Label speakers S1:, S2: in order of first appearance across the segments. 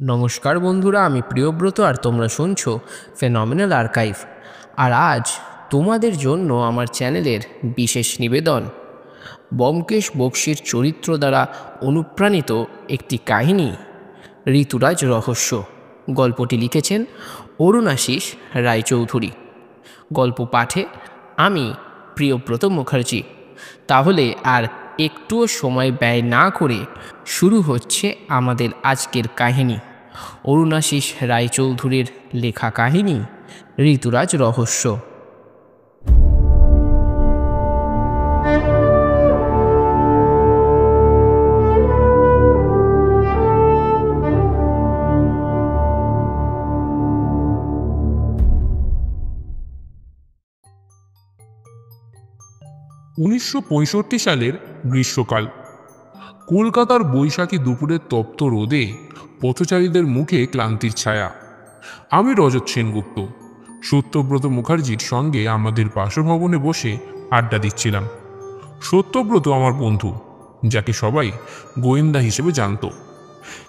S1: নমস্কার বন্ধুরা, আমি প্রিয়ব্রত আর তোমরা শুনছো ফেনোমেনাল আর্কাইভ। আর আজ তোমাদের জন্য আমার চ্যানেলের বিশেষ নিবেদন, ব্যোমকেশ বক্সীর চরিত্র দ্বারা অনুপ্রাণিত একটি কাহিনী, ঋতুরাজ রহস্য। গল্পটি লিখেছেন অরুণাশিস রায়চৌধুরী। গল্প পাঠে আমি প্রিয়ব্রত মুখার্জি। তাহলে আর একটুও সময় ব্যয় না করে শুরু হচ্ছে আমাদের আজকের কাহিনী, অরুণাশিস রায়চৌধুরীর লেখা কাহিনী ঋতুরাজ রহস্য।
S2: 1965 সালের গ্রীষ্মকাল। কলকাতার বৈশাখী দুপুরের তপ্ত রোদে পথচারীদের মুখে ক্লান্তির ছায়া। আমি রজত সেনগুপ্ত সত্যব্রত মুখার্জির সঙ্গে আমাদের বাসভবনে বসে আড্ডা দিচ্ছিলাম। সত্যব্রত আমার বন্ধু, যাকে সবাই গোয়েন্দা হিসেবে জানত।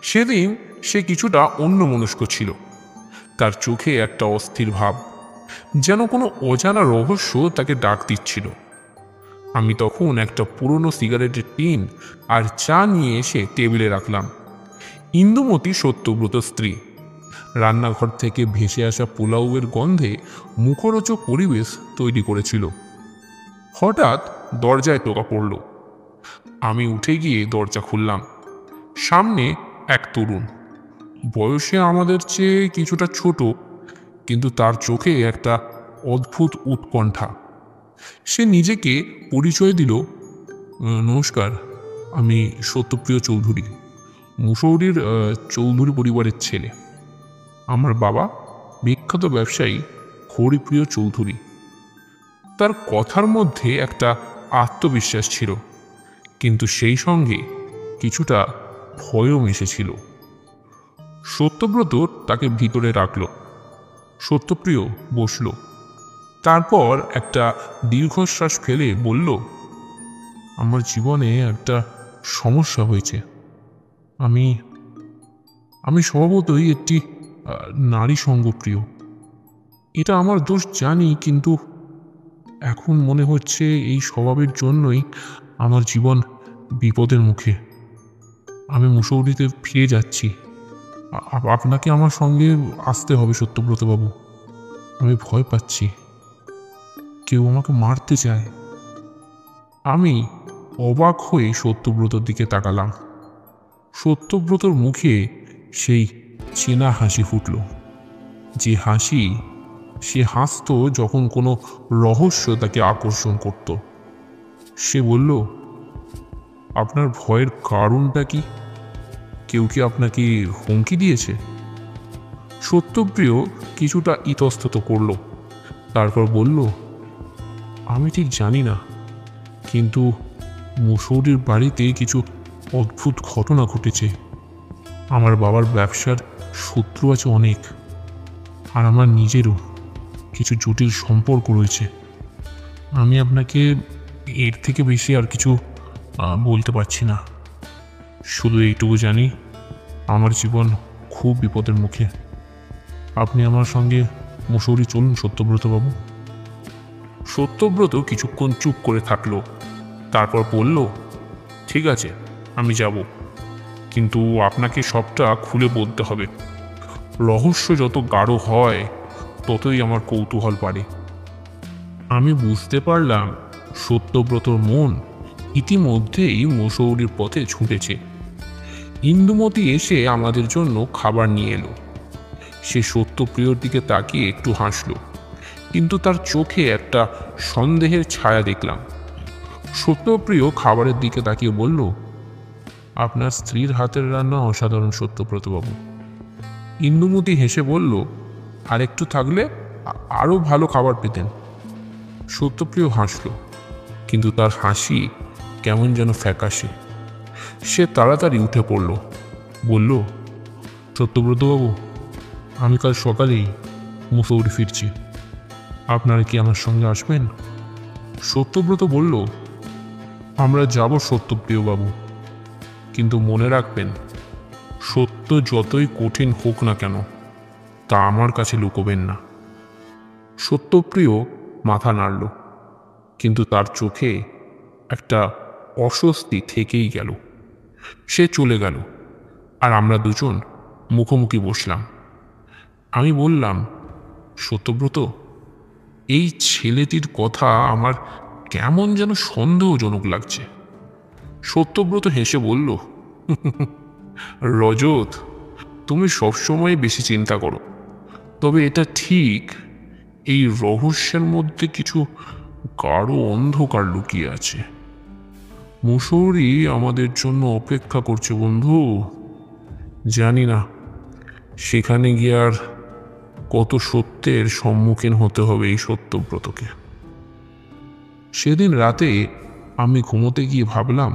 S2: সেদিন সে কিছুটা অন্যমনস্ক ছিল। তার চোখে একটা অস্থির ভাব, যেন কোনো অজানা রহস্য তাকে ডাক দিচ্ছিল। আমি তখন একটা পুরনো সিগারেটের টিন আর চা নিয়ে এসে টেবিলে রাখলাম। ইন্দুমতি সত্যব্রত স্ত্রী রান্নাঘর থেকে ভেসে আসা পোলাওয়ের গন্ধে মুখরোচক পরিবেশ তৈরি করেছিল। হঠাৎ দরজায় টোকা পড়ল। আমি উঠে গিয়ে দরজা খুললাম। সামনে এক তরুণ, বয়সে আমাদের চেয়ে কিছুটা ছোট, কিন্তু তার চোখে একটা অদ্ভুত উৎকণ্ঠা। সে নিজেকে পরিচয় দিল, নমস্কার, আমি সত্যপ্রিয় চৌধুরী, মুসৌরির চৌধুরী পরিবারের ছেলে। আমার বাবা বিখ্যাত ব্যবসায়ী হরিপ্রিয় চৌধুরী। তার কথার মধ্যে একটা আত্মবিশ্বাস ছিল, কিন্তু সেই সঙ্গে কিছুটা ভয়ও মিশেছিল। সত্যব্রত তাকে ভিতরে রাখল। সত্যপ্রিয় বসল। তারপর একটা দীর্ঘশ্বাস ফেলে বলল, আমার জীবনে একটা সমস্যা হয়েছে। আমি আমি স্বভাবতই একটি নারী সঙ্গপ্রিয়। এটা আমার দোষ জানি, কিন্তু এখন মনে হচ্ছে এই স্বভাবের জন্যই আমার জীবন বিপদের মুখে। আমি মুসৌরিতে ফিরে যাচ্ছি। আপনাকে আমার সঙ্গে আসতে হবে সত্যব্রতবাবু। আমি ভয় পাচ্ছি, কেউ আমাকে মারতে চায়। আমি অবাক হয়ে সত্যব্রতর দিকে তাকালাম। সত্যব্রতর মুখে সেই চেনা হাসি ফুটল, যে হাসি সে হাসত যখন কোনো রহস্য তাকে আকর্ষণ করত। সে বলল, আপনার ভয়ের কারণটা কি? কেউ কি আপনাকে হুমকি দিয়েছে? সত্যপ্রিয় কিছুটা ইতস্তত করল, তারপর বলল, আমি ঠিক জানি না, কিন্তু মুসৌরির বাড়িতে কিছু অদ্ভুত ঘটনা ঘটেছে। আমার বাবার ব্যবসার শত্রু আছে অনেক, আর আমার নিজেরও কিছু জটিল সম্পর্ক রয়েছে। আমি আপনাকে এর থেকে বেশি আর কিছু বলতে পারছি না। শুধু এইটুকু জানি, আমার জীবন খুব বিপদের মুখে। আপনি আমার সঙ্গে মুসৌরি চলুন সত্যব্রতবাবু। সত্যব্রত কিছুক্ষণ চুপ করে থাকলো, তারপর বলল, ঠিক আছে, আমি যাব, কিন্তু আপনাকে সবটা খুলে বলতে হবে। রহস্য যত গাঢ় হয় ততই আমার কৌতূহল বাড়ে। আমি বুঝতে পারলাম সত্যব্রতর মন ইতিমধ্যেই মুসৌরির পথে ছুটেছে। ইন্দুমতি এসে আমাদের জন্য খাবার নিয়ে এলো। সে সত্যপ্রিয়র দিকে তাকিয়ে একটু হাসল, কিন্তু তার চোখে একটা সন্দেহের ছায়া দেখলাম। সত্যপ্রিয় খাবারের দিকে তাকিয়ে বলল, আপনার স্ত্রীর হাতের রান্না অসাধারণ সত্যব্রতবাবু। ইন্দুমতি হেসে বলল, আর একটু থাকলে আরও ভালো খাবার পেতেন। সত্যপ্রিয় হাসল, কিন্তু তার হাসি কেমন যেন ফ্যাকাশে। সে তাড়াতাড়ি উঠে পড়ল, বলল, সত্যব্রতবাবু, আমি কাল সকালেই মুসৌরি ফিরছি। আপনারা কি আমার সঙ্গে আসবেন? সত্যব্রত বলল, আমরা যাব সত্যপ্রিয়বাবু, কিন্তু মনে রাখবেন, সত্য যতই কঠিন হোক না কেন তা আমার কাছে লুকোবেন না। সত্যপ্রিয় মাথা নাড়ল, কিন্তু তার চোখে একটা অস্বস্তি থেকেই গেল। সে চলে গেল, আর আমরা দুজন মুখোমুখি বসলাম। আমি বললাম, সত্যব্রত, এই ছেলেটির কথা আমার কেমন যেন সন্দেহজনক লাগছে। সত্যব্রত হেসে বলল, রজত, তুমি সবসময় বেশি চিন্তা করো, তবে এটা ঠিক, এই রহস্যের মধ্যে কিছু গাঢ় অন্ধকার লুকিয়ে আছে। মুসৌরি আমাদের জন্য অপেক্ষা করছে বন্ধু। জানি না সেখানে গিয়ে আর কত সত্যের সম্মুখীন হতে হবে এই সত্যব্রতকে। সেদিন রাতে আমি ঘুমোতে গিয়ে ভাবলাম,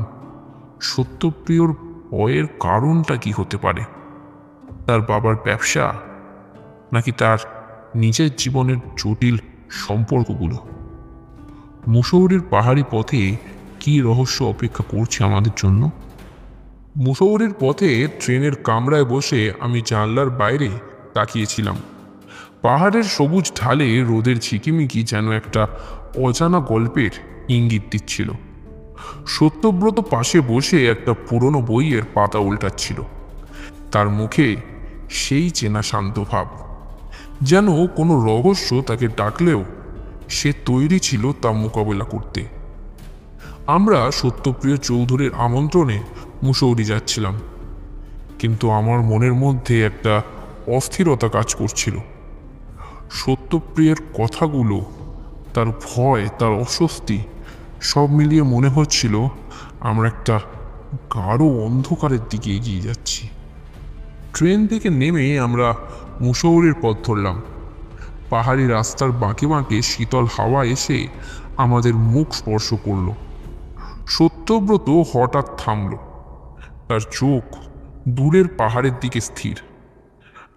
S2: সত্যপ্রিয়র ভয়ের কারণটা কি হতে পারে? তার বাবার ব্যবসা, নাকি তার নিজের জীবনের জটিল সম্পর্কগুলো? মুসৌরির পাহাড়ি পথে কি রহস্য অপেক্ষা করছে আমাদের জন্য? মুসৌরির পথে ট্রেনের কামরায় বসে আমি জানলার বাইরে তাকিয়েছিলাম। পাহাড়ের সবুজ ঢালে রোদের ঝিকিমিকি যেন একটা অজানা গল্পের ইঙ্গিত দিচ্ছিল। সত্যব্রত পাশে বসে একটা পুরনো বইয়ের পাতা উল্টাচ্ছিল। তার মুখে সেই চেনা শান্ত ভাব, যেন কোনো রহস্য তাকে ডাকলেও সে তৈরি ছিল তা মোকাবেলা করতে। আমরা সত্যপ্রিয় চৌধুরীর আমন্ত্রণে মুসৌরি যাচ্ছিলাম, কিন্তু আমার মনের মধ্যে একটা অস্থিরতা কাজ করছিল। সত্যপ্রিয়ের কথাগুলো, তার ভয়, তার অস্বস্তি, সব মিলিয়ে মনে হচ্ছিল আমরা একটা গাঢ় অন্ধকারের দিকে এগিয়ে যাচ্ছি। ট্রেন থেকে নেমে আমরা মুসৌরির পথ ধরলাম। পাহাড়ি রাস্তার বাঁকে বাঁকে শীতল হাওয়া এসে আমাদের মুখ স্পর্শ করল। সত্যব্রত হঠাৎ থামল, তার চোখ দূরের পাহাড়ের দিকে স্থির।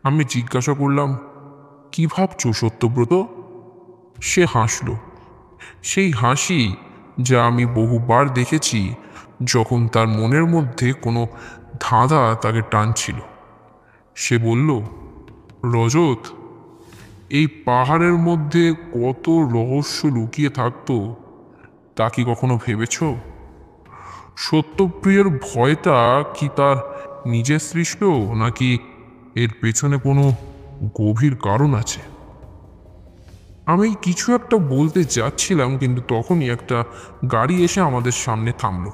S2: আমি জিজ্ঞাসা করলাম, কি ভাবছো সত্যব্রত? সে হাসল, সেই হাসি যা আমি বহুবার দেখেছি যখন তার মনের মধ্যে কোনো ধাঁধা তাকে টানছিল। সে বলল, রজত, এই পাহাড়ের মধ্যে কত রহস্য লুকিয়ে থাকতো তা কি কখনো ভেবেছ? সত্যপ্রিয়ের ভয়টা কি তার নিজের সৃষ্ট, নাকি এর পেছনে কোনো গভীর কারণ আছে? আমি কিছু একটা বলতে যাচ্ছিলাম, কিন্তু তখনই একটা গাড়ি এসে আমাদের সামনে থামল।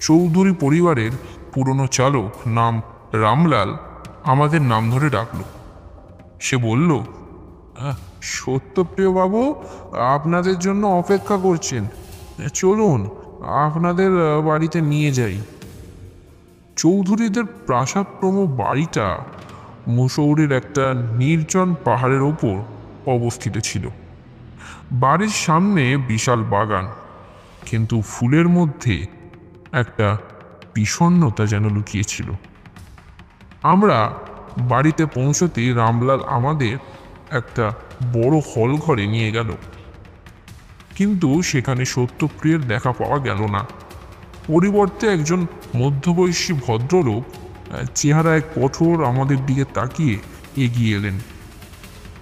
S2: চৌধুরী পরিবারের পুরনো চালক, নাম রামলাল, আমাদের নাম ধরে ডাকল। সে বলল, সত্যপ্রিয় বাবু আপনাদের জন্য অপেক্ষা করছেন, চলুন আপনাদের বাড়িতে নিয়ে যাই। চৌধুরীদের প্রাসাদপ্রম বাড়িটা মুসৌরির একটা নির্জন পাহাড়ের ওপর অবস্থিত ছিল। বাড়ির সামনে বিশাল বাগান, কিন্তু ফুলের মধ্যে একটা বিষণ্ণতা যেন লুকিয়েছিল। আমরা বাড়িতে পৌঁছতেই রামলাল আমাদের একটা বড় হল ঘরে নিয়ে গেল, কিন্তু সেখানে সত্যপ্রিয়ের দেখা পাওয়া গেল না। পরিবর্তে একজন মধ্যবয়সী ভদ্রলোক, চেহারায় কঠোর, আমাদের দিকে তাকিয়ে এগিয়ে এলেন।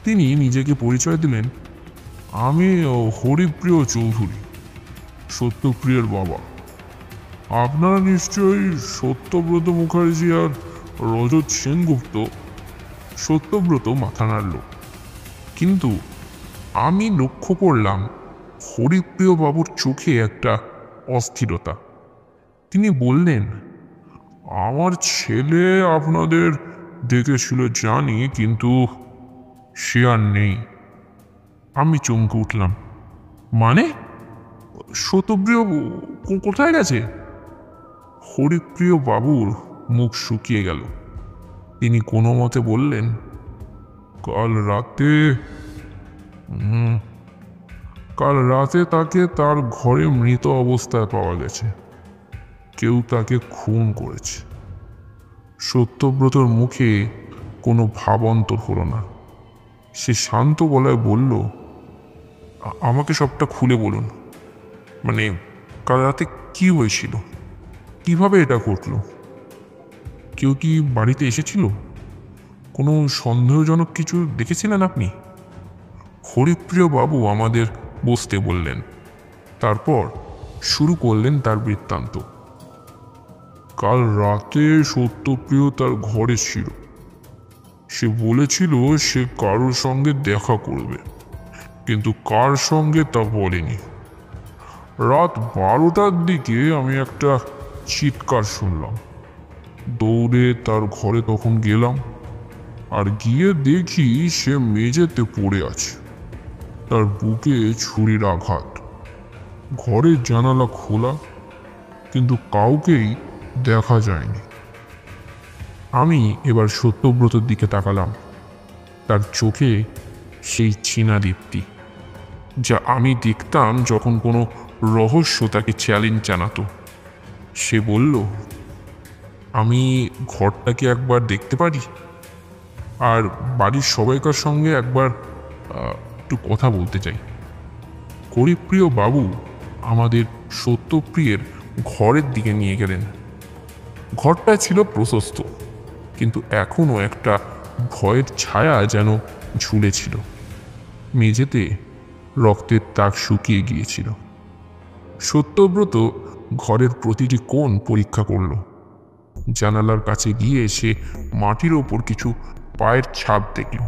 S2: তিনি নিজেকে পরিচয় দিলেন, আমি হরিপ্রিয় চৌধুরী, সত্যপ্রিয়ের বাবা। আপনারা নিশ্চয়ই সত্যব্রত মুখার্জি আর রজত সেনগুপ্ত। সত্যব্রত মাথা নাড়ল, কিন্তু আমি লক্ষ্য করলাম হরিপ্রিয় বাবুর চোখে একটা অস্থিরতা। তিনি বললেন, আমার ছেলে আপনাদের ডেকেছিল জানি, কিন্তু সে আর নেই। আমি চমকে উঠলাম, মানে সত্যপ্রিয় কোথায় গেছে? হরিপ্রিয় বাবুর মুখ শুকিয়ে গেল। তিনি কোনো মতে বললেন, কাল রাতে তাকে তার ঘরে মৃত অবস্থায় পাওয়া গেছে। কেউ তাকে খুন করেছে। সত্যব্রতর মুখে কোনো ভাবান্তর হলো না। সে শান্ত গলায় বলল, আমাকে সবটা খুলে বলুন, মানে কাল রাতে কি হয়েছিল, কিভাবে এটা ঘটল? কেউ কি বাড়িতে এসেছিল? কোনো সন্দেহজনক কিছু দেখেছিলেন আপনি? হরিপ্রিয় বাবু আমাদের বসতে বললেন। তারপর শুরু করলেন তার বৃত্তান্ত। কাল রাতে সত্যপ্রিয় তার ঘরে ছিল। সে বলেছিল সে কারোর সঙ্গে দেখা করবে, কিন্তু কার সঙ্গে তা বলেনি। রাত 12টার দিকে আমি একটা চিৎকার শুনলাম। দৌড়ে তার ঘরে তখন গেলাম, আর গিয়ে দেখি সে মেঝেতে পড়ে আছে, তার বুকে ছুরির আঘাত। ঘরের জানালা খোলা, কিন্তু কাউকেই দেখা যায়নি। আমি এবার সত্যব্রতর দিকে তাকালাম। তার চোখে সেই চীনা দীপ্তি, যা আমি দেখতাম যখন কোনো রহস্য তাকে চ্যালেঞ্জ জানাতো। সে বলল, আমি ঘরটাকে একবার দেখতে পারি? আর বাড়ির সবাইকার সঙ্গে একবার একটু কথা বলতে চাই। হরিপ্রিয় বাবু আমাদের সত্যপ্রিয়ের ঘরের দিকে নিয়ে গেলেন। ঘরটা ছিল প্রশস্ত, কিন্তু এখনও একটা ভয়ের ছায়া যেন ঝুলেছিল। মেঝেতে রক্তের দাগ শুকিয়ে গিয়েছিল। সত্যব্রত ঘরের প্রতিটি কোণ পরীক্ষা করল। জানালার কাছে গিয়ে সে মাটির ওপর কিছু পায়ের ছাপ দেখল।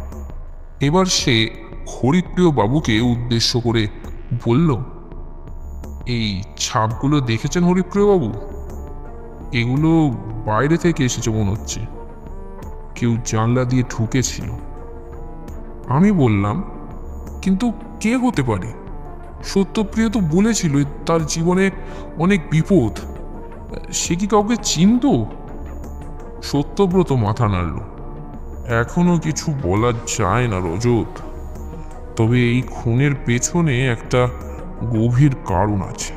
S2: এবার সে হরিপ্রিয় বাবুকে উদ্দেশ্য করে বলল, এই ছাপগুলো দেখেছেন হরিপ্রিয় বাবু? এগুলো বাইরে থেকে এসেছে মনে হচ্ছে, কেউ জানলা দিয়ে ঢুকেছিল। আমি বললাম, কিন্তু কে হতে পারে? সত্যপ্রিয় তো বলেছিল তার জীবনে অনেক বিপদ, সে কি কাউকে চিনত? সত্যব্রত মাথা নাড়ল। এখনো কিছু বলা যায় না রজত, তবে এই খুনের পেছনে একটা গভীর কারণ আছে।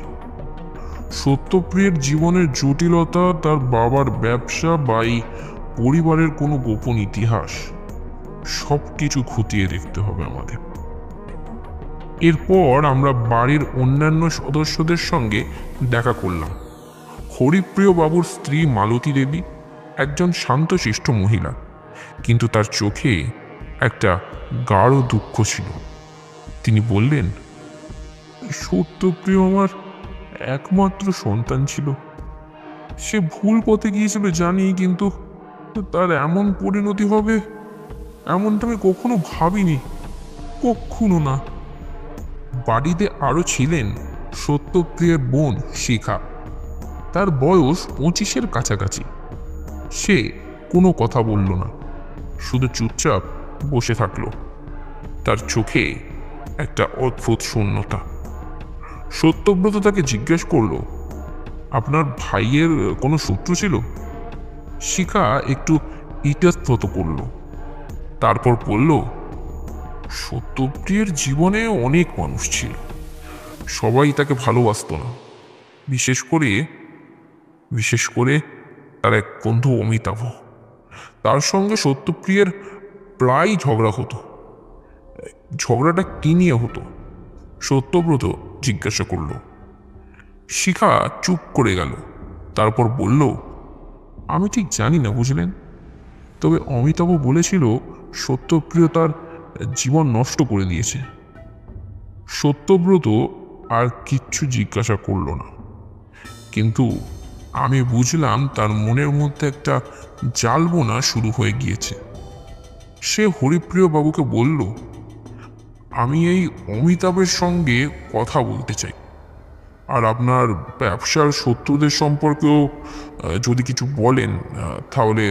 S2: সত্যপ্রিয়ের জীবনের জটিলতা, তার বাবার ব্যবসা বা এই পরিবারের কোনো গোপন ইতিহাস, সব কিছু খতিয়ে দেখতে হবে আমাদের। এরপর আমরা বাড়ির অন্যান্য সদস্যদের সঙ্গে দেখা করলাম। হরিপ্রিয় বাবুর স্ত্রী মালতী দেবী একজন শান্তশিষ্ট মহিলা, কিন্তু তার চোখে একটা গাঢ় দুঃখ ছিল। তিনি বললেন, সত্যপ্রিয় আমার একমাত্র সন্তান ছিল। সে ভুল পথে গিয়েছিল জানি, কিন্তু তার এমন পরিণতি হবে এমনটা আমি কখনো ভাবিনি, কখনো না। বাড়িতে আরো ছিলেন সত্যপ্রিয়ের বোন শিখা। তার বয়স 25-এর কাছাকাছি। সে কোনো কথা বলল না, শুধু চুপচাপ বসে থাকলো। তার চোখে একটা অদ্ভুত শূন্যতা। সত্যব্রত তাকে জিজ্ঞেস করল, আপনার ভাইয়ের কোনো শত্রু ছিল? শিখা একটু ইতস্তত করল, তারপর বলল, সত্যপ্রিয়ের জীবনে অনেক মানুষ ছিল, সবাই তাকে ভালোবাসত না। বিশেষ করে তার এক বন্ধু অমিতাভ। তার সঙ্গে সত্যপ্রিয়ের প্রায় ঝগড়া হতো। ঝগড়াটা কি নিয়ে হতো? সত্যব্রত জিজ্ঞাসা করল। শিখা চুপ করে গেল, তারপর বলল, আমি ঠিক জানি না বুঝলেন, তবে অমিতাভ বলেছিল সত্যপ্রিয় তার জীবন নষ্ট করে দিয়েছে। সত্যব্রত আর কিচ্ছু জিজ্ঞাসা করল না, কিন্তু আমি বুঝলাম তার মনের মধ্যে একটা জ্বালবোনা শুরু হয়ে গিয়েছে। সে হরিপ্রিয় বাবুকে বলল, আমি এই অমিতাভের সঙ্গে কথা বলতে চাই, আর আপনার ব্যবসার শত্রুদের সম্পর্কেও যদি কিছু বলেন তাহলে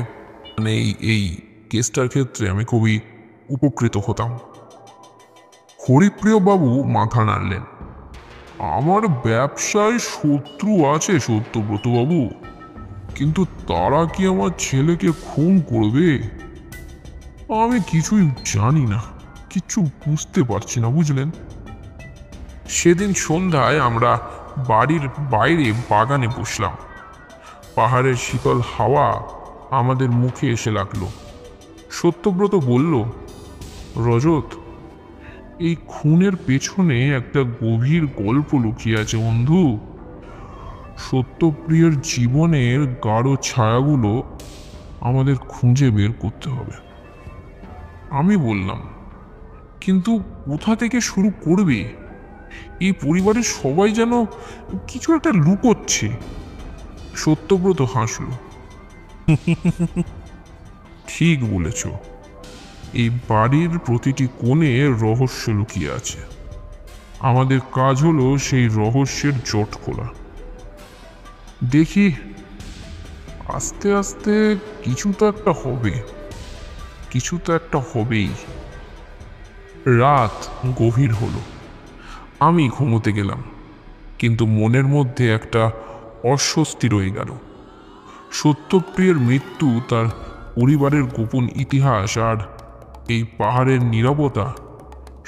S2: মানে এই কেসটার ক্ষেত্রে আমি খুবই উপকৃত হতাম। হরিপ্রিয় বাবু মাথা নাড়লেন। আমার ব্যবসায় শত্রু আছে সত্যব্রত বাবু, কিন্তু তারা কি আমার ছেলেকে খুন করবে? আমি কিছুই জানি না, কিচ্ছু বুঝতে পারছি না বুঝলেন। সেদিন সন্ধ্যায় আমরা বাড়ির বাইরে বাগানে বসলাম। পাহাড়ের শীতল হাওয়া আমাদের মুখে এসে লাগলো। সত্যব্রত বলল, রজত, এই খুনের পেছনে একটা গভীর গল্প লুকিয়ে আছে বন্ধু। সত্যপ্রিয়ের জীবনের গাঢ় ছায়াগুলো আমাদের খুঁজে বের করতে হবে। আমি বললাম, কিন্তু কোথা থেকে শুরু করবে? এই পরিবারের সবাই যেন কিছু একটা লুকোচ্ছে। সত্যব্রত হাসল। ঠিক বলেছ, এই বাড়ির প্রতিটি কোণে রহস্য লুকিয়ে আছে। আমাদের কাজ হলো সেই রহস্যের জট খোলা। দেখি, আস্তে আস্তে কিছু তো একটা হবে, কিছু তো একটা হবেই। রাত গভীর হলো, আমি ঘুমোতে গেলাম, কিন্তু মনের মধ্যে একটা অস্বস্তি রয়ে গেল। সত্যপ্রিয়ের মৃত্যু, তার পরিবারের গোপন ইতিহাস আর এই পাহাড়ের নীরবতা,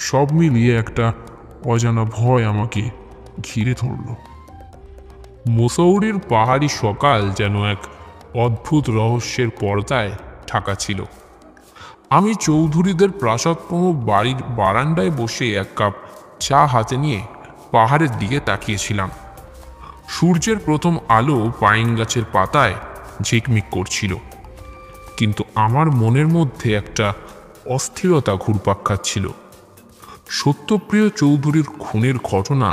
S2: সব মিলিয়ে একটা অজানা ভয় আমাকে ঘিরে ধরল। মুসৌরির পাহাড়ি সকাল যেন এক অদ্ভুত রহস্যের পর্দায় ঢাকা ছিল। আমি চৌধুরীদের প্রাসাদপ্রম বাড়ির বারান্দায় বসে এক কাপ চা হাতে নিয়ে পাহাড়ের দিকে তাকিয়েছিলাম। সূর্যের প্রথম আলো পাইন গাছের পাতায় ঝিকমিক করছিল, কিন্তু আমার মনের মধ্যে একটা অস্থিরতা ঘুরপাক খাচ্ছিল। সত্যপ্রিয় চৌধুরীর খুনের ঘটনা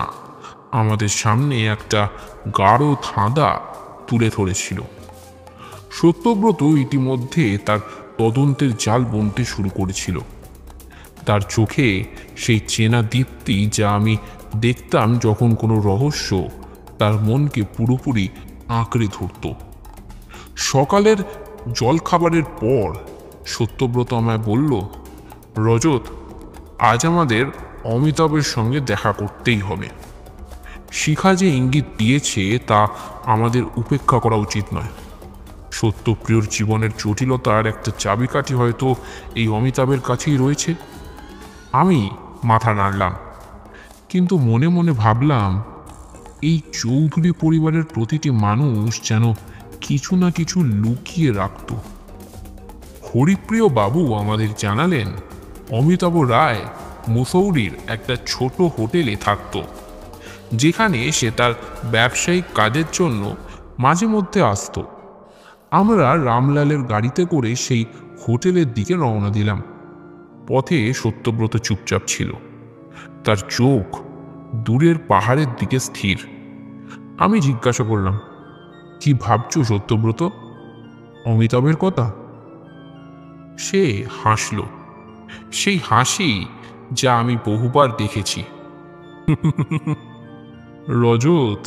S2: আমাদের সামনে একটা গাঢ় ধাঁধা তুলে ধরেছিল। সত্যব্রত ইতিমধ্যে তার তদন্তের জাল বুনতে শুরু করেছিল। তার চোখে সেই চেনা দীপ্তি, যা আমি দেখতাম যখন কোনো রহস্য তার মনকে পুরোপুরি আঁকড়ে ধরত। সকালের জলখাবারের পর সত্যব্রত আমায় বলল, রজত, আজ আমাদের অমিতাভের সঙ্গে দেখা করতেই হবে। শিখা যে ইঙ্গিত দিয়েছে তা আমাদের উপেক্ষা করা উচিত নয়। সত্যপ্রিয়র জীবনের জটিলতার একটা চাবিকাঠি হয়তো এই অমিতাভের কাছেই রয়েছে। আমি মাথা নাড়লাম, কিন্তু মনে মনে ভাবলাম, এই চৌধুরী পরিবারের প্রতিটি মানুষ যেন কিছু না কিছু লুকিয়ে রাখত। হরিপ্রিয় বাবু আমাদের জানালেন, অমিতাভ রায় মুসৌরির একটা ছোট হোটেলে থাকত, যেখানে সে তার ব্যবসায়িক কাজের জন্য মাঝে মধ্যে আসত। আমরা রামলালের গাড়িতে করে সেই হোটেলের দিকে রওনা দিলাম। পথে সত্যব্রত চুপচাপ ছিল, তার চোখ দূরের পাহাড়ের দিকে স্থির। আমি জিজ্ঞাসা করলাম, কি ভাবছো সত্যব্রত, অমিতাভের কথা? সে হাসল, সেই হাসি যা আমি বহুবার দেখেছি। রজত,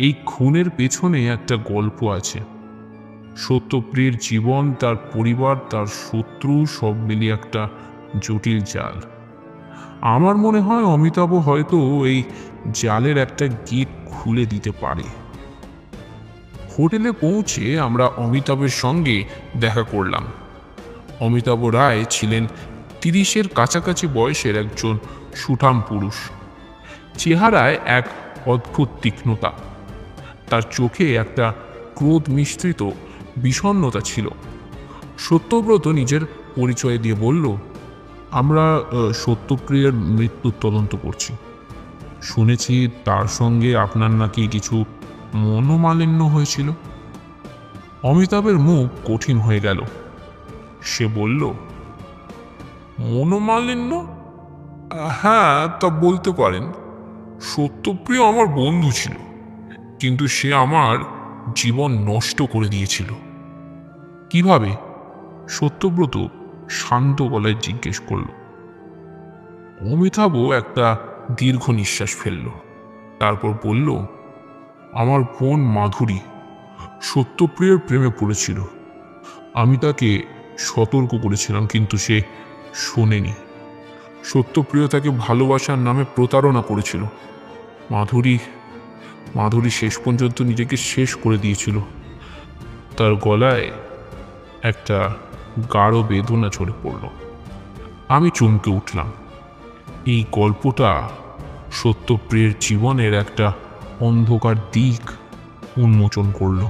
S2: এই খুনের পেছনে একটা গল্প আছে। সত্যপ্রিয়ের জীবন, তার পরিবার, তার শত্রু, সব মিলিয়ে একটা জটিল জাল। আমার মনে হয় অমিতাভ হয়তো এই জালের একটা গেট খুলে দিতে পারে। হোটেলে পৌঁছে আমরা অমিতাভের সঙ্গে দেখা করলাম। অমিতাভ রায় ছিলেন 30-এর কাছাকাছি বয়সের একজন সুঠাম পুরুষ। চেহারায় এক অদ্ভুত তীক্ষ্ণতা, তার চোখে একটা ক্রোধ মিশ্রিত বিষণ্ণতা ছিল। সত্যব্রত নিজের পরিচয় দিয়ে বলল, আমরা সত্যপ্রিয়ের মৃত্যুর তদন্ত করছি। শুনেছি তার সঙ্গে আপনার নাকি কিছু মনোমালিন্য হয়েছিল। অমিতাভের মুখ কঠিন হয়ে গেল। সে বলল, মনোমালিন্য? হ্যাঁ, তা বলতে পারেন। সত্যপ্রিয় আমার বন্ধু ছিল, কিন্তু সে আমার জীবন নষ্ট করে দিয়েছিল। কিভাবে? সত্যব্রত শান্ত গলায় জিজ্ঞেস করল। অমিতাভ একটা দীর্ঘ নিঃশ্বাস ফেলল, তারপর বলল, আমার বোন মাধুরী সত্যপ্রিয়ের প্রেমে পড়েছিল। আমি তাকে সতর্ক করেছিলাম, কিন্তু সে শোনেনি। সত্যপ্রিয় তাকে ভালোবাসার নামে প্রতারণা করেছিল। মাধুরী শেষ পর্যন্ত নিজেকে শেষ করে দিয়েছিল। তার গলায় একটা গাঢ় বেদনা ঝরে পড়ল। আমি চমকে উঠলাম। এই গল্পটা সত্যপ্রিয়ের জীবনের একটা অন্ধকার দিক উন্মোচন করল।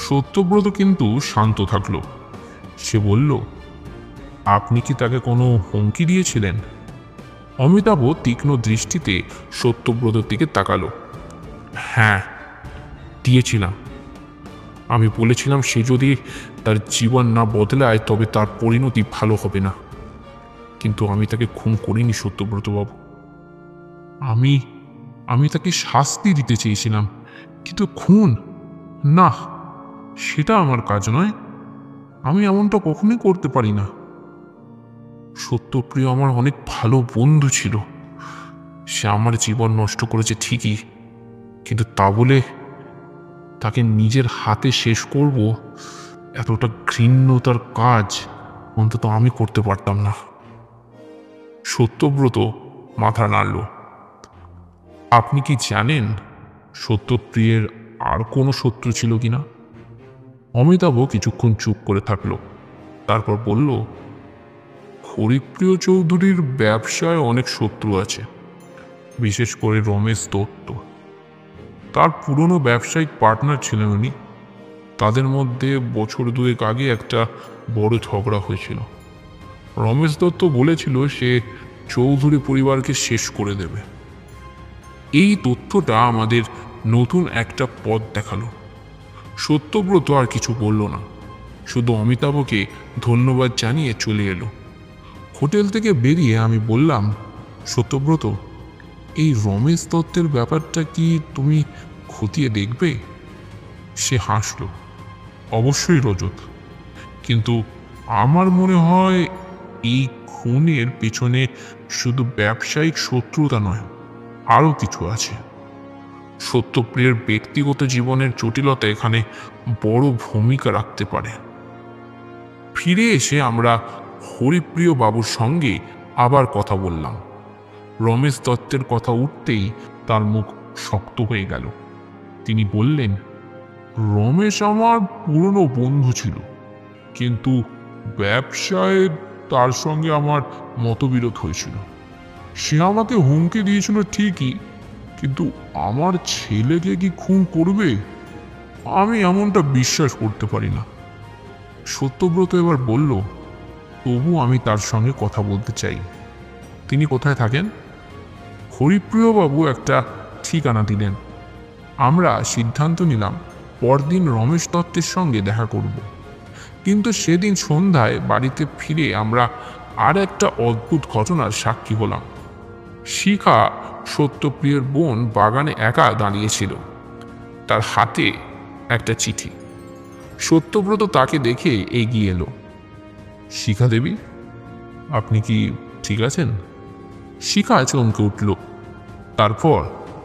S2: সত্যব্রত কিন্তু শান্ত থাকল। সে বলল, আপনি কি তাকে কোনো হুমকি দিয়েছিলেন? অমিতাভ তীক্ষ্ণ দৃষ্টিতে সত্যব্রতর দিকে তাকালো। হ্যাঁ, দিয়েছিলাম। আমি বলেছিলাম সে যদি তার জীবন না বদলায় তবে তার পরিণতি ভালো হবে না। কিন্তু আমি তাকে খুন করিনি সত্যব্রতবাবু। আমি আমি তাকে শাস্তি দিতে চেয়েছিলাম, কিন্তু খুন না, সেটা আমার কাজ নয়। আমি এমনটা কখনোই করতে পারি না। সত্যপ্রিয় আমার অনেক ভালো বন্ধু ছিল। সে আমার জীবন নষ্ট করেছে ঠিকই, কিন্তু তা বলে তাকে নিজের হাতে শেষ করব, এতটা ঘৃণ্যতার কাজ অন্তত আমি করতে পারতাম না। সত্যব্রত মাথা নাড়ল। আপনি কি জানেন সত্যপ্রিয়ের আর কোনো শত্রু ছিল কিনা? অমিতাভ কিছুক্ষণ চুপ করে থাকলো, তারপর বলল, হরিপ্রিয় চৌধুরীর ব্যবসায় অনেক শত্রু আছে, বিশেষ করে রমেশ দত্ত। তার পুরনো ব্যবসায়িক পার্টনার ছিলেন উনি। তাদের মধ্যে বছর দুয়েক আগে একটা বড় ঝগড়া হয়েছিল। রমেশ দত্ত বলেছিল সে চৌধুরী পরিবারকে শেষ করে দেবে। এই তথ্যটা আমাদের নতুন একটা পথ দেখালো। সত্যব্রত আর কিছু বলল না, শুধু অমিতাভকে ধন্যবাদ জানিয়ে চলে এলো। হোটেল থেকে বেরিয়ে আমি বললাম, সত্যব্রত, এই রমেশ দত্তের ব্যাপারটা কি তুমি খতিয়ে দেখবে? সে হাসল। অবশ্যই রজত, কিন্তু আমার মনে হয় এই খুনের পেছনে শুধু ব্যবসায়িক শত্রুতা নয়, আরও কিছু আছে। সত্যপ্রিয়ের ব্যক্তিগত জীবনের জটিলতা এখানে বড় ভূমিকা রাখতে পারে। ফিরে এসে আমরা হরিপ্রিয় বাবুর সঙ্গে আবার কথা বললাম। রমেশ দত্তের কথা উঠতেই তার মুখ শক্ত হয়ে গেল। তিনি বললেন, রমেশ আমার পুরনো বন্ধু ছিল, কিন্তু ব্যবসায় তার সঙ্গে আমার মতবিরোধ হয়েছিল। সে আমাকে হুমকি দিয়েছিল ঠিকই, কিন্তু আমার ছেলেকে কি খুন করবে, আমি এমনটা বিশ্বাস করতে পারি না। সত্যব্রত এবার বলল, তবু আমি তার সঙ্গে কথা বলতে চাই। তিনি কোথায় থাকেন? হরিপ্রিয়বাবু একটা ঠিকানা দিলেন। আমরা সিদ্ধান্ত নিলাম পরদিন রমেশ দত্তের সঙ্গে দেখা করব। কিন্তু সেদিন সন্ধ্যায় বাড়িতে ফিরে আমরা আর একটা অদ্ভুত ঘটনার সাক্ষী হলাম। শিখা, সত্যপ্রিয়ের বোন, বাগানে একা দাঁড়িয়েছিল, তার হাতে একটা চিঠি। সত্যব্রত তাকে দেখে এগিয়ে এলো। শিখা দেবী, আপনি কি ঠিক আছেন? শিখা চমকে উঠল, তারপর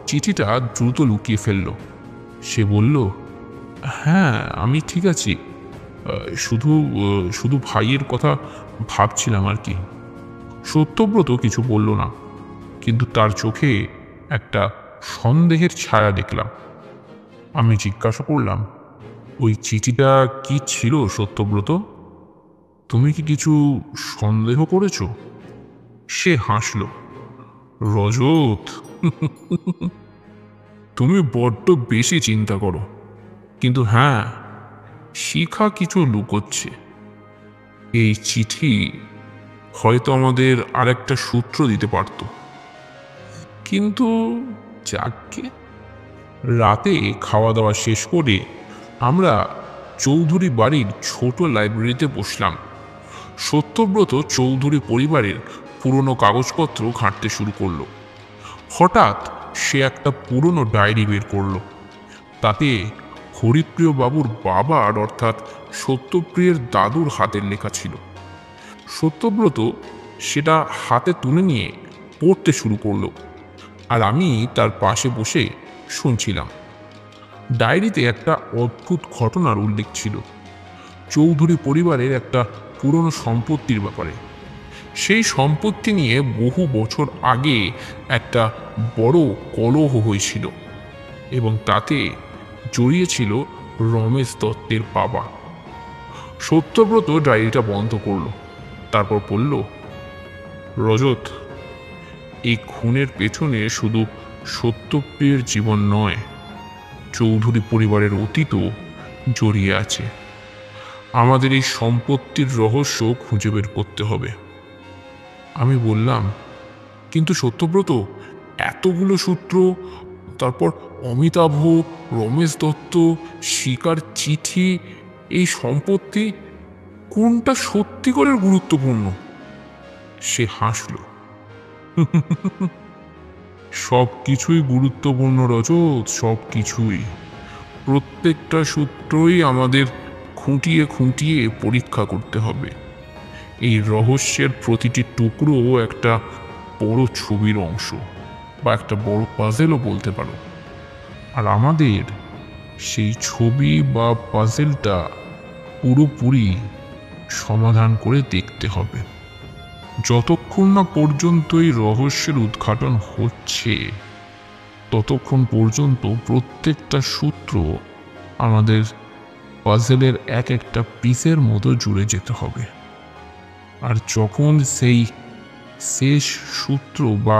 S2: চিঠিটা দ্রুত লুকিয়ে ফেলল। সে বলল, হ্যাঁ, আমি ঠিক আছি, শুধু শুধু ভাইয়ের কথা ভাবছিলাম আর কি। সত্যব্রত কিছু বলল না, কিন্তু তার চোখে একটা সন্দেহের ছায়া দেখলাম। আমি জিজ্ঞাসা করলাম, ওই চিঠিটা কি ছিল সত্যব্রত? তুমি কি কিছু সন্দেহ করেছ? সে হাসল। রজত, তুমি বড্ড বেশি চিন্তা করো। কিন্তু হ্যাঁ, শিখা কিছু লুকোচ্ছে। এই চিঠি হয়তো আমাদের আরেকটা সূত্র দিতে পারত। কিন্তু যাকে। রাতে খাওয়া দাওয়া শেষ করে আমরা চৌধুরী বাড়ির ছোট লাইব্রেরিতে বসলাম। সত্যব্রত চৌধুরী পরিবারের পুরনো কাগজপত্র ঘাঁটতে শুরু করলো। হঠাৎ সে একটা পুরনো ডায়েরি বের করলো। তাতে হরিপ্রিয় বাবুর বাবার অর্থাৎ সত্যপ্রিয়ের দাদুর হাতের লেখা ছিল। সত্যব্রত সেটা হাতে তুলে নিয়ে পড়তে শুরু করলো, আর আমি তার পাশে বসে শুনছিলাম। ডায়েরিতে একটা অদ্ভুত ঘটনার উল্লেখ ছিল, চৌধুরী পরিবারের একটা পুরনো সম্পত্তির ব্যাপারে। সেই সম্পত্তি নিয়ে বহু বছর আগে একটা বড় কলহ হয়েছিল, এবং তাতে জড়িয়েছিল রমেশ দত্তের বাবা। সত্যব্রত ডায়েরিটা বন্ধ করল, তারপর বলল, রজত, এই খুনের পেছনে শুধু সত্যপ্রিয়ের জীবন নয়, চৌধুরী পরিবারের অতীতও জড়িয়ে আছে। আমাদের এই সম্পত্তির রহস্য খুঁজে বের করতে হবে। আমি বললাম, কিন্তু সত্যব্রত, এতগুলো সূত্র তারপর অমিতাভ, রমেশ দত্ত, শিকার চিঠি, এই সম্পত্তি কোনটা সত্যিকারের গুরুত্বপূর্ণ? সে হাসল। সব কিছুই গুরুত্বপূর্ণ রজত, সব কিছুই। প্রত্যেকটা সূত্রই আমাদের খুঁটিয়ে খুঁটিয়ে পরীক্ষা করতে হবে। এই রহস্যের প্রতিটি টুকরো একটা বড় ছবির অংশ, বা একটা বড় পাজেলও বলতে পারো। আর আমাদের সেই ছবি বা পাজেলটা পুরোপুরি সমাধান করে দেখতে হবে। যতক্ষণ না পর্যন্ত এই রহস্যের উদ্ঘাটন হচ্ছে, ততক্ষণ পর্যন্ত প্রত্যেকটা সূত্র আমাদের পাজেলের এক একটা পিসের মতো জুড়ে যেতে হবে। আর যখন সেই শেষ সূত্র বা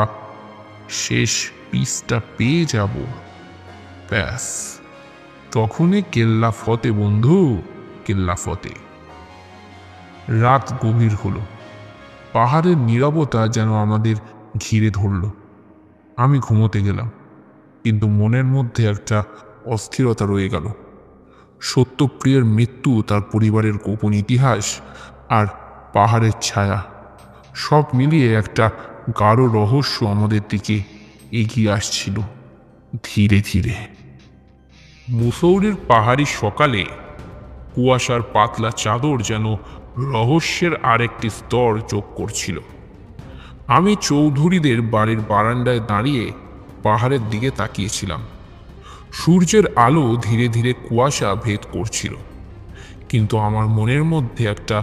S2: শেষ পিসটা পেয়ে যাব, ব্যাস, তখনই কেল্লা ফতে বন্ধু, কেল্লা ফতে। রাত গভীর হলো। পাহাড়ের নীরবতা যেন আমাদের ঘিরে ধরল। আমি ঘুমোতে গেলাম, কিন্তু মনের মধ্যে একটা অস্থিরতা রয়ে গেল। সত্যপ্রিয়ের মৃত্যু, তার পরিবারের গোপন ইতিহাস, আর পাহাড়ের ছায়া, সব মিলিয়ে একটা গাঢ় রহস্য আমাদের দিকে এগিয়ে আসছিল ধীরে ধীরে। মুসৌরির পাহাড়ি সকালে কুয়াশার পাতলা চাদর যেন রহস্যের আরেকটি স্তর যোগ করছিল। আমি চৌধুরীদের বাড়ির বারান্দায় দাঁড়িয়ে পাহাড়ের দিকে তাকিয়েছিলাম। সূর্যের আলো ধীরে ধীরে কুয়াশা ভেদ করছিল, কিন্তু আমার মনের মধ্যে একটা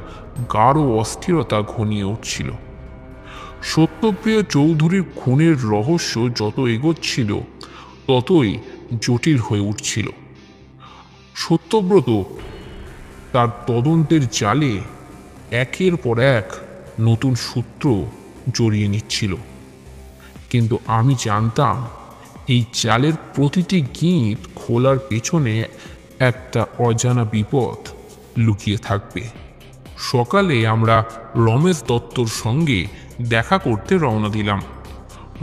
S2: গাঢ় অস্থিরতা ঘনিয়ে উঠছিল। সত্যপ্রিয় চৌধুরীর খুনের রহস্য যত এগোচ্ছিল, ততই জটিল হয়ে উঠছিল। সত্যব্রত তার তদন্তের জালে একের পর এক নতুন সূত্র জড়িয়ে নিচ্ছিল, কিন্তু আমি জানতাম এই জালের প্রতিটি গিঁট খোলার পেছনে একটা অজানা বিপদ লুকিয়ে থাকবে। সকালে আমরা রমেশ দত্তর সঙ্গে দেখা করতে রওনা দিলাম।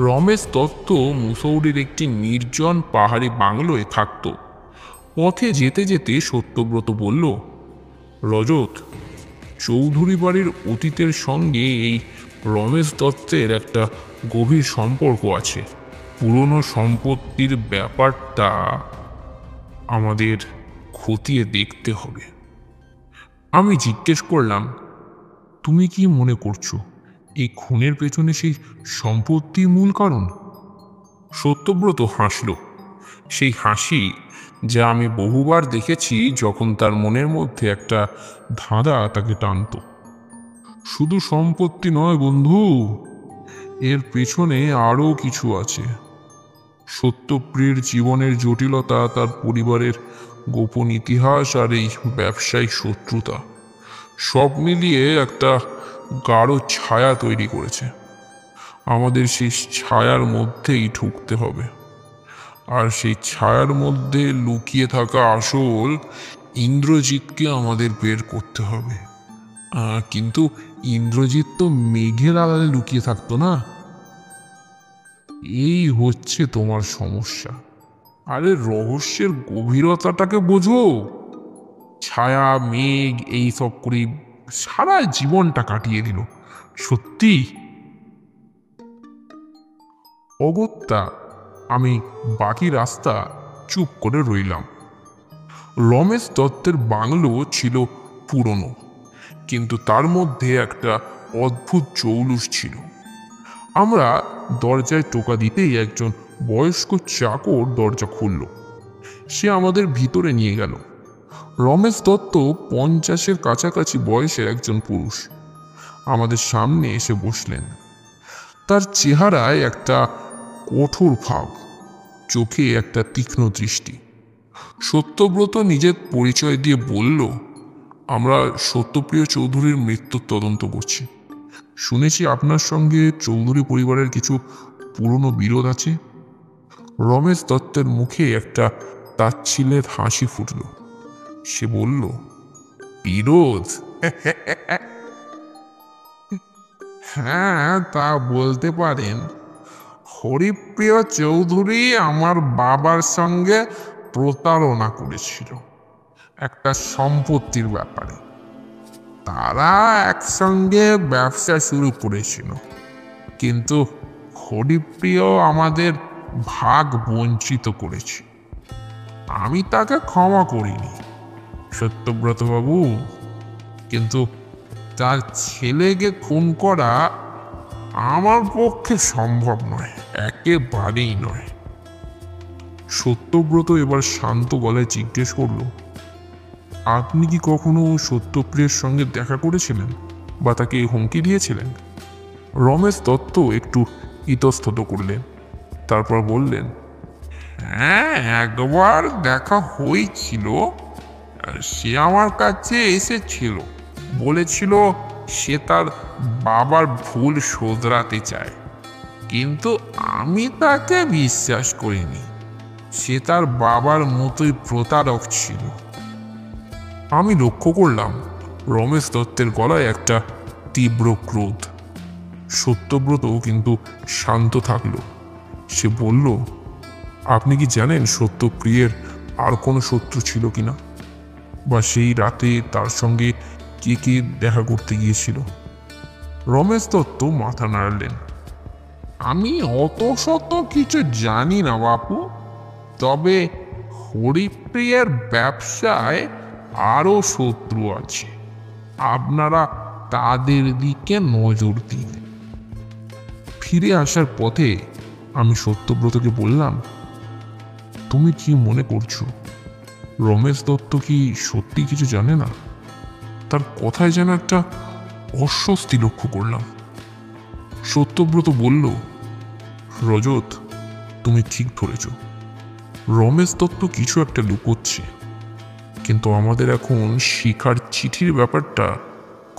S2: রমেশ দত্ত মুসৌরির একটি নির্জন পাহাড়ি বাংলোয় থাকত। পথে যেতে যেতে সত্যব্রত বলল, রজত, চৌধুরী বাড়ির অতীতের সঙ্গে এই রমেশ দত্তের একটা গভীর সম্পর্ক আছে। পুরনো সম্পত্তির ব্যাপারটা আমাদের খতিয়ে দেখতে হবে। আমি জিজ্ঞেস করলাম, তুমি কি মনে করছো এই খুনের পেছনে সেই সম্পত্তি মূল কারণ? সত্যব্রত হাসল, সেই হাসি যা আমি বহুবার দেখেছি যখন তার মনের মধ্যে একটা ধাঁধা তাকে টানত। শুধু সম্পত্তি নয় বন্ধু, এর পেছনে আরও কিছু আছে। সত্যপ্রিয়ের জীবনের জটিলতা, তার পরিবারের গোপন ইতিহাস, আর এই ব্যবসায়িক শত্রুতা, সব মিলিয়ে একটা গাঢ় ছায়া তৈরি করেছে। আমাদের সেই ছায়ার মধ্যেই ঢুকতে হবে, আর সেই ছায়ার মধ্যে লুকিয়ে থাকা আসল ইন্দ্রজিৎকে আমাদের বের করতে হবে। কিন্তু ইন্দ্রজিৎ তো মেঘের আড়ালে লুকিয়ে থাকতো না। এই হচ্ছে তোমার সমস্যা। আরে রহস্যের গভীরতাটাকে বোঝো। ছায়া, মেঘ, এই সব করে সারা জীবনটা কাটিয়ে দিল। সত্যি অগত্যা আমি বাকি রাস্তা চুপ করে রইলাম। রমেশ দত্তের বাংলো ছিল পুরনো, কিন্তু তার মধ্যে একটা অদ্ভুত জৌলুস ছিল। আমরা দরজায় টোকা দিতেই একজন বয়স্ক চাকর দরজা খুলল। সে আমাদের ভিতরে নিয়ে গেল। রমেশ দত্ত 50-এর কাছাকাছি বয়সের একজন পুরুষ আমাদের সামনে এসে বসলেন। তার চেহারায় একটা কঠোর ভাব, চোখে একটা তীক্ষ্ণ দৃষ্টি। সত্যব্রত নিজের পরিচয় দিয়ে বলল, আমরা সত্যপ্রিয় চৌধুরীর মৃত্যুর তদন্ত করছি। শুনেছি আপনার সঙ্গে চৌধুরী পরিবারের কিছু পুরনো বিরোধ আছে। রমেশ দত্তের মুখে একটা তাচ্ছিল্যের হাসি ফুটল। সে বলল, বিরোধ? হ্যাঁ, তা বলতে পারেন। হরিপ্রিয় চৌধুরী আমার বাবার সঙ্গে প্রতারণা করেছিল একটা সম্পত্তির ব্যাপারে। তারা একসঙ্গে ব্যবসা শুরু করেছিল, কিন্তু হরিপ্রিয় আমাদের ভাগ বঞ্চিত করেছে। আমি তাকে ক্ষমা করিনি সত্যব্রত বাবু, কিন্তু তার ছেলেকে খুন করা আমার পক্ষে সম্ভব নয়, একেবারেই নয়। সত্যব্রত এবার শান্ত গলায় জিজ্ঞেস করল, আপনি কি কখনো সত্যপ্রিয়ের সঙ্গে দেখা করেছিলেন বা তাকে হুমকি দিয়েছিলেন? রমেশ দত্ত একটু ইতস্তত করলেন, তারপর বললেন, হ্যাঁ, একবার দেখা হয়েছিল। সে আমার কাছে এসেছিল, বলেছিল সে তার বাবার ভুল শোধরাতে চায়, কিন্তু আমি তাকে বিশ্বাস করিনি। সে তার বাবার মতোই প্রতারক ছিল। আমি লক্ষ্য করলাম রমেশ দত্তের গলায় একটা তীব্র ক্রোধ। সত্যব্রত কিন্তু শান্ত থাকলো। সে বলল, আপনি কি জানেন সত্যপ্রিয়ের আর কোনো শত্রু ছিল কিনা, বা সেই রাতে তার সঙ্গে কে কে দেখা করতে গিয়েছিল? রমেশ দত্ত মাথা নাড়লেন। আমি অত শত কিছু জানি না বাপু, তবে হরিপ্রিয়ের ব্যবসায় আরও শত্রু আছে, আপনারা তাদের দিকে নজর দিন। ফিরে আসার পথে আমি সত্যব্রতকে বললাম, তুমি কি মনে করছো রমেশ দত্ত কি সত্যি কিছু জানে না? তার কথায় যেন একটা অস্বস্তি লক্ষ্য করলাম। সত্যব্রত বলল, রজত, তুমি ঠিক ধরেছ, রমেশ দত্ত কিছু একটা লুকোচ্ছে, কিন্তু আমাদের এখন শিখার চিঠির ব্যাপারটা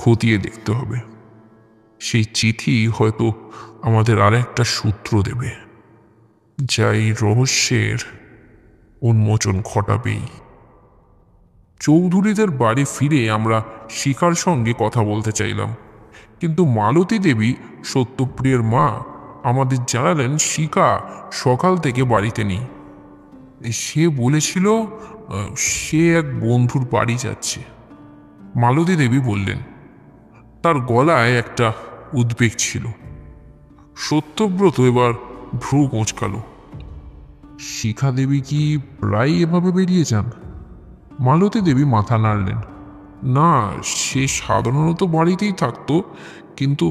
S2: খতিয়ে দেখতে হবে। সেই চিঠি হয়তো আমাদের আর একটা সূত্র দেবে, যা এই রহস্যের উন্মোচন ঘটাবেই। চৌধুরীদের বাড়ি ফিরে আমরা শিখার সঙ্গে কথা বলতে চাইলাম, কিন্তু মালতী দেবী, সত্যপ্রিয়ের মা, আমাদের জানালেন শিখা সকাল থেকে বাড়িতে নেই। সে বলেছিল সে এক বন্ধুর বাড়ি যাচ্ছে। মালতী দেবী বললেন। তার গলায় একটা উদ্বেগ ছিল। সত্যব্রত এবার ভ্রু কোঁচকালো। শিখা দেবী কি প্রায় এভাবে বেরিয়ে যান? মালতী দেবী মাথা নাড়লেন। না, সে সাধারণত বাড়িতেই থাকতো, কিন্তু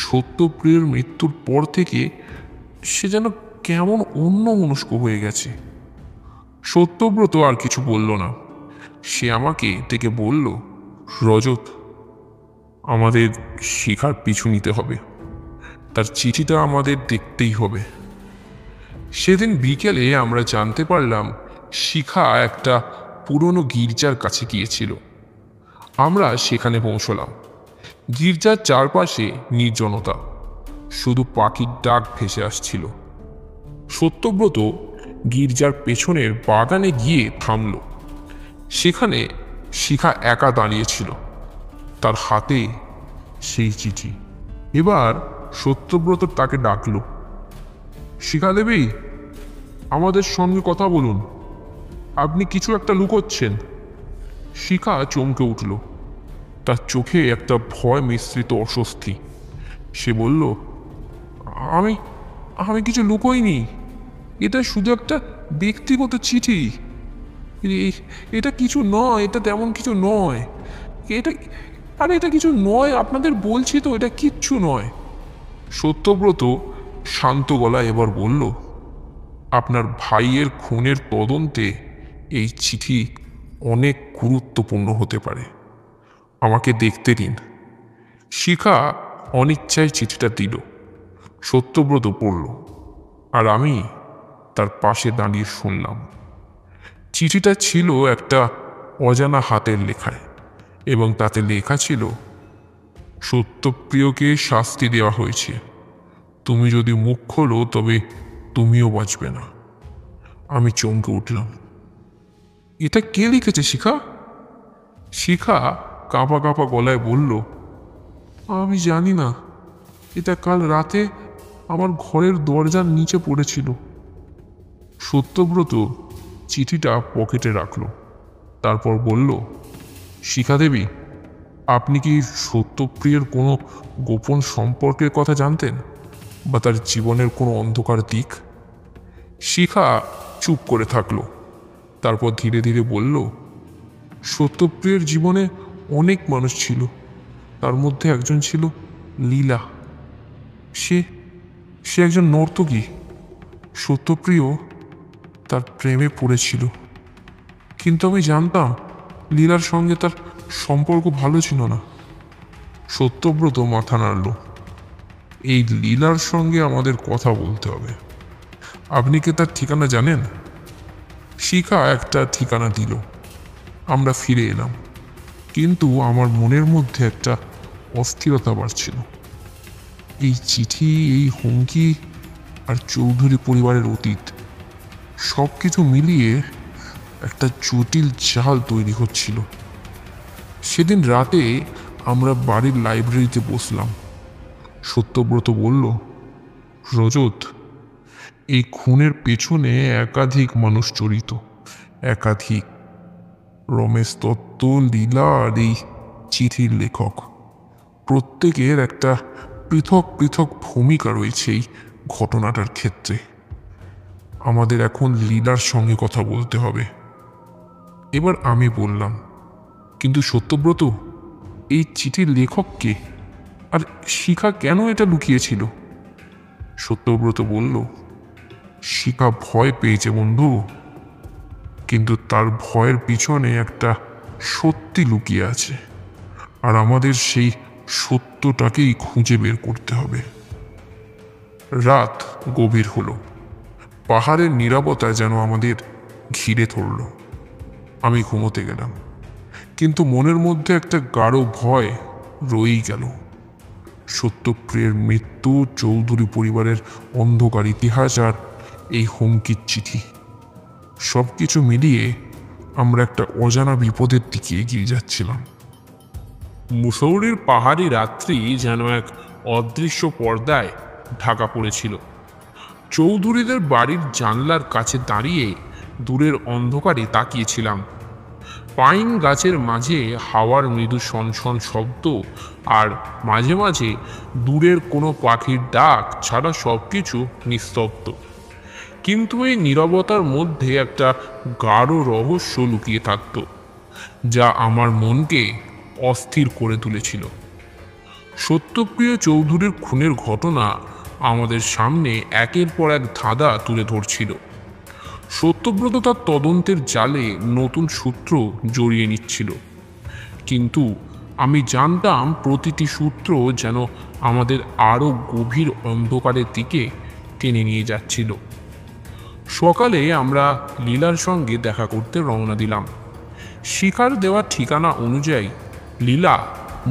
S2: সত্যপ্রিয়ের মৃত্যুর পর থেকে সে যেন কেমন অন্যমনস্ক হয়ে গেছে। সত্যব্রত আর কিছু বলল না। সে আমাকে ডেকে বলল, রজত, আমাদের শিখার পিছু নিতে হবে, তার চিঠিটা আমাদের দেখতেই হবে। সেদিন বিকেলে আমরা জানতে পারলাম শিখা একটা পুরনো গির্জার কাছে গিয়েছিল। আমরা সেখানে পৌঁছলাম। গির্জার চারপাশে নির্জনতা, শুধু পাখির ডাক ভেসে আসছিল। সত্যব্রত গির্জার পেছনের বাগানে গিয়ে থামল। সেখানে শিখা একা দাঁড়িয়েছিল, তার হাতে সেই চিঠি। এবার সত্যব্রত তাকে ডাকল, শিখা দেবী, আমাদের সঙ্গে কথা বলুন, আপনি কিছু একটা লুকোচ্ছেন। শিখা চমকে উঠল, তার চোখে একটা ভয় মিশ্রিত অস্বস্তি। সে বলল, আমি আমি কিছু লুকোইনি, এটা শুধু একটা ব্যক্তিগত চিঠি। এটা কিছু নয়, এটা তেমন কিছু নয়, এটা এটা কিছু নয়, আপনাদের বলছি তো, এটা কিচ্ছু নয়। সত্যব্রত শান্ত গলায় এবার বলল, আপনার ভাইয়ের খুনের তদন্তে এই চিঠি অনেক গুরুত্বপূর্ণ হতে পারে, আমাকে দেখতে দিন। শিখা অনিচ্ছায় চিঠিটা দিল। সত্যব্রত পড়ল, আর আমি তার পাশে দাঁড়িয়ে শুনলাম। চিঠিটা ছিল একটা অজানা হাতের লেখায়, এবং তাতে লেখা ছিল, সত্যপ্রিয়কে শাস্তি দেওয়া হয়েছে, তুমি যদি মুখ খোলো তবে তুমিও বাঁচবে না। আমি চমকে উঠলাম। এটা কে লিখেছে শিখা? শিখা কাঁপা কাঁপা গলায় বলল, আমি জানি না, এটা কাল রাতে আমার ঘরের দরজার নিচে পড়েছিল। সত্যব্রত চিঠিটা পকেটে রাখলো, তারপর বলল, শিখা দেবী, আপনি কি সত্যপ্রিয়ের কোনো গোপন সম্পর্কের কথা জানতেন, বা তার জীবনের কোনো অন্ধকার দিক? শিখা চুপ করে থাকলো, তারপর ধীরে ধীরে বলল, সত্যপ্রিয়ের জীবনে অনেক মানুষ ছিল, তার মধ্যে একজন ছিল লীলা। সে সে একজন নর্তকী। সত্যপ্রিয় তার প্রেমে পড়েছিল, কিন্তু আমি জানতাম লীলার সঙ্গে তার সম্পর্ক ভালো ছিল না। সত্যব্রত মাথা নাড়ল। এই লীলার সঙ্গে আমাদের কথা বলতে হবে। আপনি কি তার ঠিকানা জানেন? শিখা একটা ঠিকানা দিল। আমরা ফিরে এলাম, কিন্তু আমার মনের মধ্যে একটা অস্থিরতা বাড়ছিল। এই চিঠি, এই হুমকি, আর চৌধুরী পরিবারের অতীত, সব কিছু মিলিয়ে একটা জটিল জাল তৈরি হচ্ছিল। সেদিন রাতে আমরা বাড়ির লাইব্রেরিতে বসলাম। সত্যব্রত বলল, রজত, এই খুনের পেছনে একাধিক মানুষ জড়িত, একাধিক। রমেশ দত্ত, লীলা আর এই চিঠির লেখক, প্রত্যেকের একটা পৃথক পৃথক ভূমিকা রয়েছে এই ঘটনাটার ক্ষেত্রে। আমাদের এখন লীলার সঙ্গে কথা বলতে হবে। এবার আমি বললাম, কিন্তু সত্যব্রত, এই চিঠির লেখক কে, আর শিখা কেন এটা লুকিয়েছিল? সত্যব্রত বলল, শিখা ভয় পেয়েছে বন্ধু, কিন্তু তার ভয়ের পিছনে একটা সত্যি লুকিয়ে আছে, আর আমাদের সেই সত্যটাকেই খুঁজে বের করতে হবে। রাত গভীর হলো, পাহাড়ের নীরবতা যেন আমাদের ঘিরে ধরল। আমি ঘুমোতে গেলাম, কিন্তু মনের মধ্যে একটা গাঢ় ভয় রয়েই গেল। সত্যপ্রিয়ের মৃত্যু, চৌধুরী পরিবারের অন্ধকার ইতিহাস, আর এই হুমকির চিঠি, সব কিছু মিলিয়ে আমরা একটা অজানা বিপদের দিকে এগিয়ে যাচ্ছিলাম। মুসৌরির পাহাড়ি রাত্রি যেন এক অদৃশ্য পর্দায় ঢাকা পড়েছিল। চৌধুরীদের বাড়ির জানলার কাছে দাঁড়িয়ে দূরের অন্ধকারে তাকিয়েছিলাম। পাইন গাছের মাঝে হাওয়ার মৃদু সনসন শব্দ, আর মাঝে মাঝে দূরের কোনো পাখির ডাক ছাড়া সব কিছু নিস্তব্ধ। কিন্তু এই নীরবতার মধ্যে একটা গাঢ় রহস্য লুকিয়ে থাকত, যা আমার মনকে অস্থির করে তুলেছিল। সত্যপ্রিয় চৌধুরীর খুনের ঘটনা আমাদের সামনে একের পর এক ধাঁধা তুলে ধরছিল। সত্যব্রত তার তদন্তের জালে নতুন সূত্র জড়িয়ে নিচ্ছিল, কিন্তু আমি জানতাম প্রতিটি সূত্র যেন আমাদের আরও গভীর অন্ধকারের দিকে টেনে নিয়ে যাচ্ছিল। সকালে আমরা লীলার সঙ্গে দেখা করতে রওনা দিলাম। শিখার দেওয়া ঠিকানা অনুযায়ী লীলা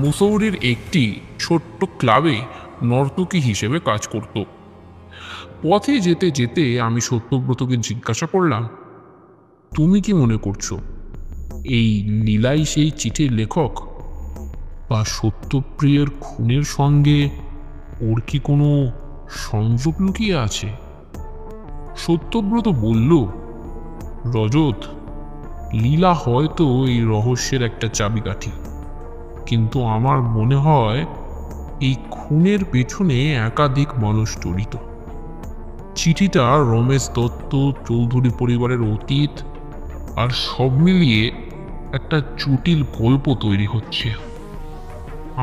S2: মুসৌরির একটি ছোট্ট ক্লাবে নর্তকী হিসেবে কাজ করত। পথে যেতে যেতে আমি সত্যব্রতকে জিজ্ঞাসা করলাম, তুমি কি মনে করছো এই লীলাই সেই চিঠির লেখক, বা সত্যপ্রিয়ের খুনের সঙ্গে ওর কি কোনো সংযোগ লুকিয়ে আছে? সত্যব্রত বলল, রজত, লীলা হয়তো এই রহস্যের একটা চাবিকাঠি, কিন্তু আমার মনে হয় এই খুনের পেছনে একাধিক মানুষ জড়িত। চিঠিটা রমেশ দত্ত, চৌধুরী পরিবারের অতীত, আর সব মিলিয়ে একটা জটিল গল্প তৈরি হচ্ছে।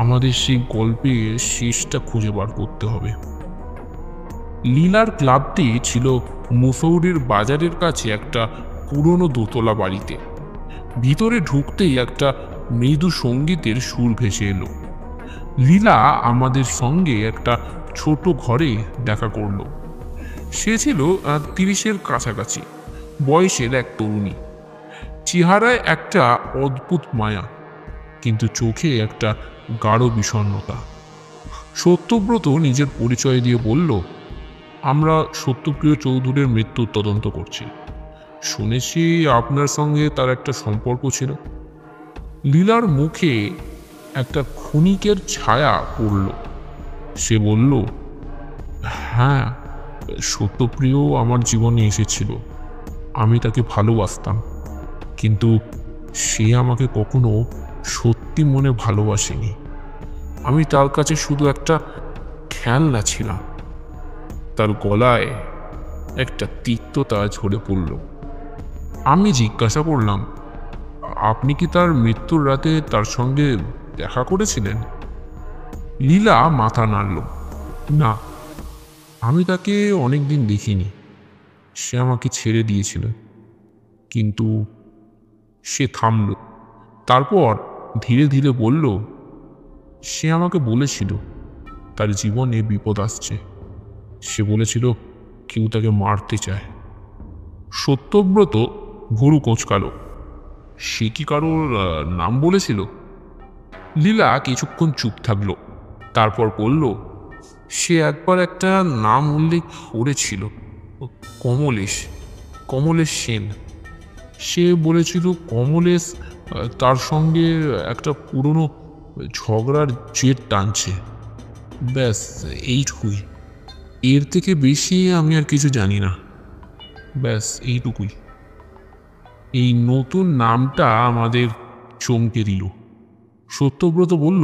S2: আমাদের সেই গল্পের শেষটা খুঁজে বার করতে হবে। লীলার ক্লাবটি ছিল মুসৌরির বাজারের কাছে একটা পুরনো দোতলা বাড়িতে। ভিতরে ঢুকতেই একটা মৃদু সঙ্গীতের সুর ভেসে এলো। লীলা আমাদের সঙ্গে একটা ছোট ঘরে দেখা করলো। সে ছিল 30-এর কাছাকাছি বয়সের এক তরুণী। চেহারায় একটা অদ্ভুত মায়া, কিন্তু চোখে একটা গাঢ় বিষণ্ণতা। সত্যব্রত নিজের পরিচয় দিয়ে বলল, আমরা সত্যপ্রিয় চৌধুরীর মৃত্যুর তদন্ত করছি। শুনেছি আপনার সঙ্গে তার একটা সম্পর্ক ছিল। লীলার মুখে একটা ক্ষণিকের ছায়া পড়ল। সে বলল, হ্যাঁ, সত্যপ্রিয় আমার জীবনে এসেছিল। আমি তাকে ভালোবাসতাম, কিন্তু সে আমাকে কখনো সত্যি মনে ভালোবাসেনি। আমি তার কাছে শুধু একটা খেলনা ছিলাম। তার গলায় একটা তিক্ততা ঝরে পড়ল। আমি জিজ্ঞাসা করলাম, আপনি কি তার মৃত্যুর রাতে তার সঙ্গে দেখা করেছিলেন? লীলা মাথা নাড়ল। না, আমি তাকে অনেকদিন দেখিনি। সে আমাকে ছেড়ে দিয়েছিল। কিন্তু সে থামল। তারপর ধীরে ধীরে বলল, সে আমাকে বলেছিল তার জীবনে বিপদ আসছে। সে বলেছিল কেউ তাকে মারতে চায়। সত্যব্রত ভুরু কোঁচকালো। সে কি কারোর নাম বলেছিল? লীলা কিছুক্ষণ চুপ থাকলো, তারপর বলল, সে একবার একটা নাম উল্লেখ করেছিল, কমলেশ। কমলেশ সেন। সে বলেছিল কমলেশ তার সঙ্গে একটা পুরনো ঝগড়ার জের টানছে। ব্যাস, এইটুকুই। এর থেকে বেশি আমি আর কিছু জানি না। ব্যাস এইটুকুই। এই নতুন নামটা আমাদের চমকে দিল। সত্যব্রত বলল,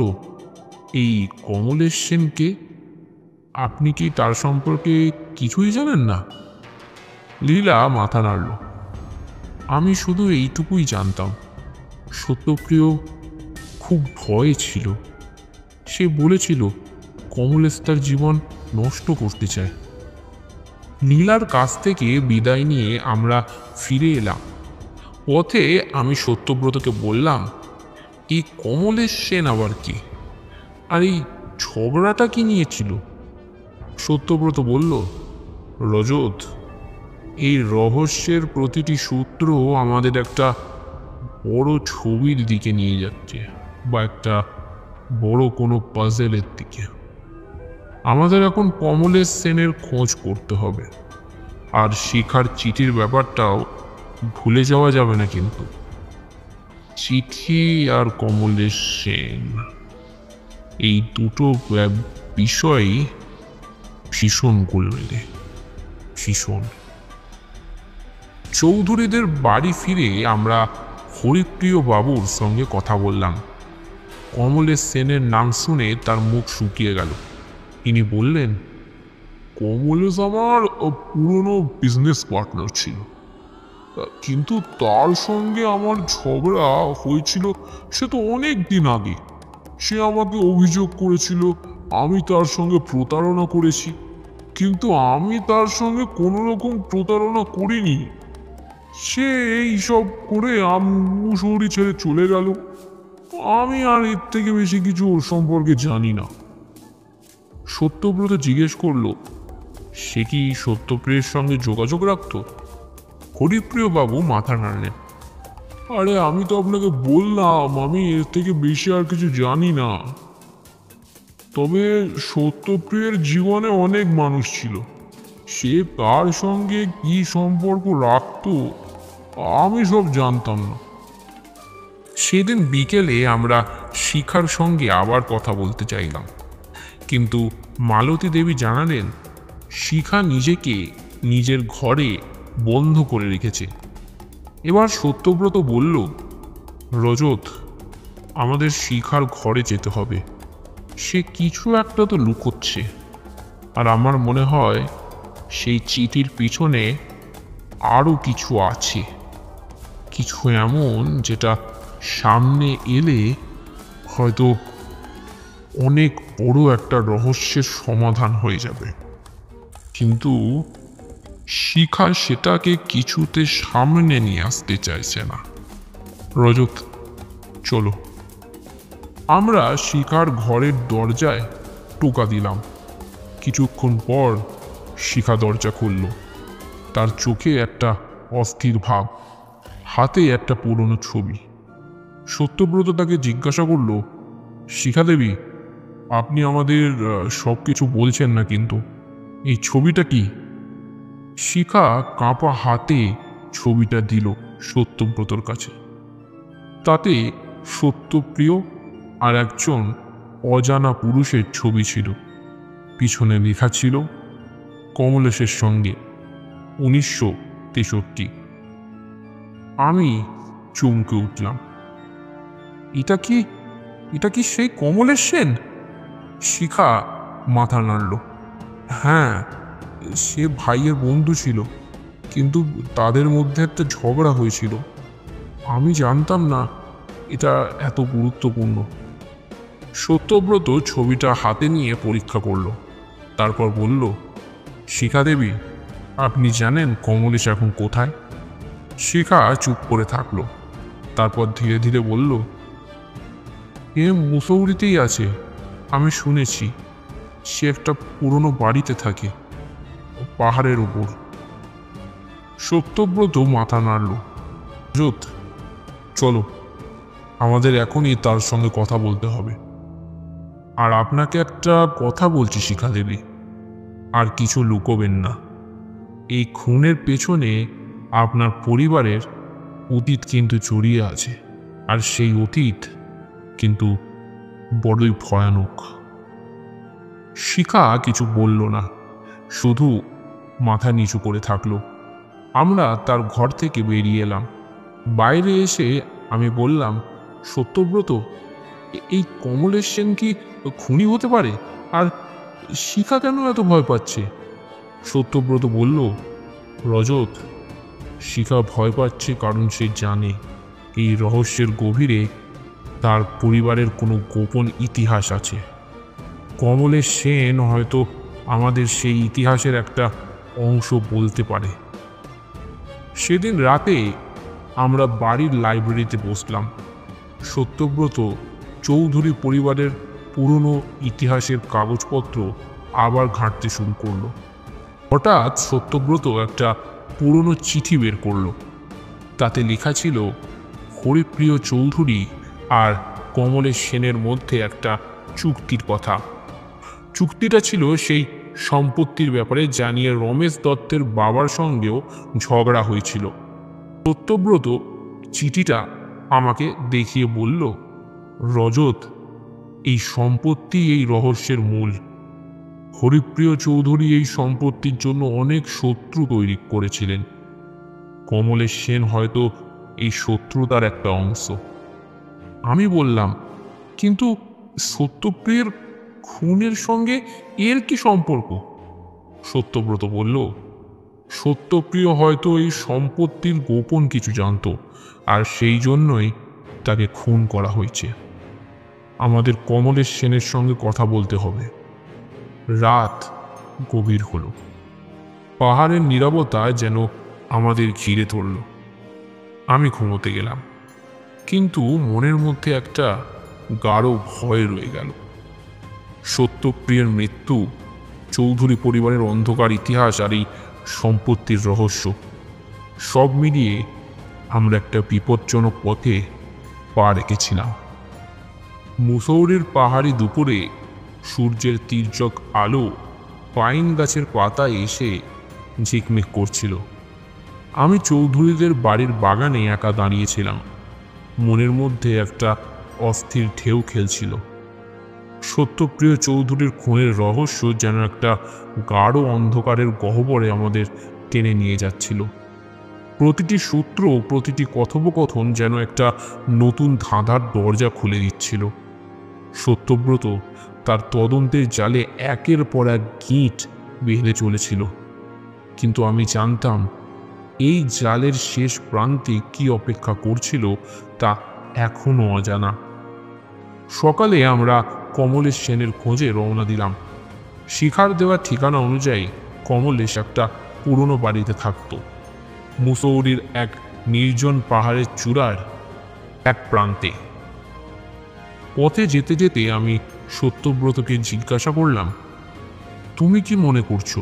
S2: এই কমলেশ সেনকে, আপনি কি তার সম্পর্কে কিছুই জানেন না? লীলা মাথা নাড়ল। আমি শুধু এইটুকুই জানতাম, সত্যপ্রিয় খুব ভয়ে ছিল। সে বলেছিল কমলেশ তার জীবন নষ্ট করতে চায়। নীলার কাছ থেকে বিদায় নিয়ে আমরা ফিরে এলাম। পথে আমি সত্যব্রতকে বললাম, এই কমলেশ সেন আবার কি? আর এই ঝগড়াটা কি নিয়েছিল? সত্যব্রত বলল, রজত, এই রহস্যের প্রতিটি সূত্র আমাদের একটা বড় ছবির দিকে নিয়ে যাচ্ছে, বা একটা বড় কোনো পাজেলের দিকে। আমাদের এখন কমলেশ সেনের খোঁজ করতে হবে। আর শিখার চিঠির ব্যাপারটাও ভুলে যাওয়া যাবে না কিন্তু। চিঠি আর কমলেশ সেন, এই দুটো বিষয়ই ভীষণ গোলমেলে, ভীষণ। চৌধুরীদের বাড়ি ফিরে আমরা হরিপ্রিয় বাবুর সঙ্গে কথা বললাম। কমলেশ সেনের নাম শুনে তার মুখ শুকিয়ে গেল। তিনি বললেন, কমলেশ আমার পুরনো বিজনেস পার্টনার ছিল, কিন্তু তার সঙ্গে আমার ঝগড়া হয়েছিল সে তো অনেক দিন আগে। সে আমাকে অভিযোগ করেছিল আমি তার সঙ্গে প্রতারণা করেছি, কিন্তু আমি তার সঙ্গে কোনো রকম প্রতারণা করিনি। সে এই সব করে শহরই ছেড়ে চলে গেল। আমি আর এর থেকে বেশি কিছু ওর সম্পর্কে জানি না। সত্যব্রত জিজ্ঞেস করলো, সে কি সত্যপ্রিয়ের সঙ্গে যোগাযোগ রাখত? হরিপ্রিয় বাবু মাথা নাড়লেন। আরে আমি তো আপনাকে বললাম আমি এর থেকে বেশি আর কিছু জানি না। তবে সত্যপ্রিয়ের জীবনে অনেক মানুষ ছিল, সে কার সঙ্গে কি সম্পর্ক রাখত আমি সব জানতাম না। সেদিন বিকেলে আমরা শিখার সঙ্গে আবার কথা বলতে চাইলাম, কিন্তু মালতী দেবী জানালেন শিখা নিজেকে নিজের ঘরে বন্ধ করে রেখেছে। এবার সত্যব্রত বলল, রজত, আমাদের শিখার ঘরে যেতে হবে। সে কিছু একটা তো লুকোচ্ছে, আর আমার মনে হয় সেই চিঠির পিছনে আরও কিছু আছে, কিছু এমন যেটা সামনে এলে হয়তো অনেক বড় একটা রহস্যের সমাধান হয়ে যাবে। কিন্তু শিখা সেটাকে কিছুতে সামনে নিয়ে আসতে চাইছে না। রজত, চলো। আমরা শিখার ঘরের দরজায় টোকা দিলাম। কিছুক্ষণ পর শিখা দরজা খুলল। তার চোখে একটা অস্থির ভাব, হাতে একটা পুরনো ছবি। সত্যব্রত তাকে জিজ্ঞাসা করল, শিখা দেবী, আপনি আমাদের সব কিছু বলছেন না, কিন্তু এই ছবিটা কি? শিখা কাঁপা হাতে ছবিটা দিল সত্যব্রতর কাছে। তাতে সত্যপ্রিয় আর একজন অজানা পুরুষের ছবি ছিল। পিছনে লেখা ছিল, কমলেশের সঙ্গে 1963। আমি চমকে উঠলাম। এটা কি এটা কি সেই কমলেশ সেন? শিখা মাথা নাড়ল। হ্যাঁ, সে ভাইয়ের বন্ধু ছিল, কিন্তু তাদের মধ্যে একটা ঝগড়া হয়েছিল। আমি জানতাম না এটা এত গুরুত্বপূর্ণ। সত্যব্রত ছবিটা হাতে নিয়ে পরীক্ষা করলো, তারপর বলল, শিখা দেবী, আপনি জানেন কমলেশ এখন কোথায়? শিখা চুপ করে থাকলো, তারপর ধীরে ধীরে বলল, এ মুসৌরিতেই আছে। আমি শুনেছি সে একটা পুরনো বাড়িতে থাকে, পাহাড়ের উপর। সত্যব্রত মাথা নাড়ল। জোত, চলো, আমাদের এখনই তার সঙ্গে কথা বলতে হবে। আর আপনাকে একটা কথা বলছি শিখা দেবী, আর কিছু লুকোবেন না। এই খুনের পেছনে আপনার পরিবারের অতীত কিন্তু জড়িয়ে আছে, আর সেই অতীত কিন্তু বড়ই ভয়ানক। শিখা কিছু বলল না, শুধু মাথা নিচু করে থাকলো। আমরা তার ঘর থেকে বেরিয়ে এলাম। বাইরে এসে আমি বললাম, সত্যব্রত, এই কমলেশ সেন কি খুনি হতে পারে? আর শিখা কেন এত ভয় পাচ্ছে? সত্যব্রত বলল, রজত, শিখা ভয় পাচ্ছে কারণ সে জানে এই রহস্যের গভীরে তার পরিবারের কোনো গোপন ইতিহাস আছে। কমলেশ সেন হয়তো আমাদের সেই ইতিহাসের একটা অংশ বলতে পারে। সেদিন রাতে আমরা বাড়ির লাইব্রেরিতে বসলাম। সত্যব্রত চৌধুরী পরিবারের পুরনো ইতিহাসের কাগজপত্র আবার ঘাঁটতে শুরু করলো। হঠাৎ সত্যব্রত একটা পুরনো চিঠি বের করলো। তাতে লেখা ছিল হরিপ্রিয় চৌধুরী আর কমলেশ সেনের মধ্যে একটা চুক্তির কথা। চুক্তিটা ছিল সেই সম্পত্তির ব্যাপারে, জানিয়ে রমেশ দত্তের বাবার সঙ্গেও ঝগড়া হয়েছিল। সত্যব্রত চিঠিটা আমাকে দেখিয়ে বলল, রজত, এই সম্পত্তি এই রহস্যের মূল। হরিপ্রিয় চৌধুরী এই সম্পত্তির জন্য অনেক শত্রু তৈরি করেছিলেন। কমলেশ সেন হয়তো এই শত্রুতার একটা অংশ। আমি বললাম, কিন্তু সত্যপ্রিয়ের খুনের সঙ্গে এর কি সম্পর্ক? সত্যব্রত বলল, সত্যপ্রিয় হয়তো এই সম্পত্তির গোপন কিছু জানত, আর সেই জন্যই তাকে খুন করা হয়েছে। আমাদের কমলেশ সেনের সঙ্গে কথা বলতে হবে। রাত গভীর হলো। পাহাড়ের নীরবতা যেন আমাদের ঘিরে ধরল। আমি ঘুমোতে গেলাম, কিন্তু মনের মধ্যে একটা গাঢ় ভয় রয়ে গেল। সত্যপ্রিয়ের মৃত্যু, চৌধুরী পরিবারের অন্ধকার ইতিহাস আর এই সম্পত্তির রহস্য, সব মিলিয়ে আমরা একটা বিপজ্জনক পথে পা রেখেছিলাম। মুসৌরির পাহাড়ি দুপুরে সূর্যের তির্যক আলো পাইন গাছের পাতায় এসে ঝিকমিক করছিল। আমি চৌধুরীদের বাড়ির বাগানে একা দাঁড়িয়েছিলাম। মনের মধ্যে একটা অস্থির ঢেউ খেলছিল। সত্যপ্রিয় চৌধুরীর খুনের রহস্য যেন একটা গাঢ় অন্ধকারের গহ্বরে আমাদের টেনে নিয়ে যাচ্ছিল। প্রতিটি সূত্র, প্রতিটি কথোপকথন যেন একটা নতুন ধাঁধার দরজা খুলে দিচ্ছিল। সত্যব্রত তার তদন্তের জালে একের পর এক গিঁট বেঁধে চলেছিল, কিন্তু আমি জানতাম এই জালের শেষ প্রান্তে কি অপেক্ষা করছিল তা এখনো অজানা। সকালে আমরা কমলেশ সেনের খোঁজে রওনা দিলাম। শিখার দেওয়া ঠিকানা অনুযায়ী কমলেশ একটা পুরনো বাড়িতে থাকত, মুসৌরির এক নির্জন পাহাড়ের চূড়ার এক প্রান্তে। পথে যেতে যেতে আমি সত্যব্রতকে জিজ্ঞাসা করলাম, তুমি কি মনে করছো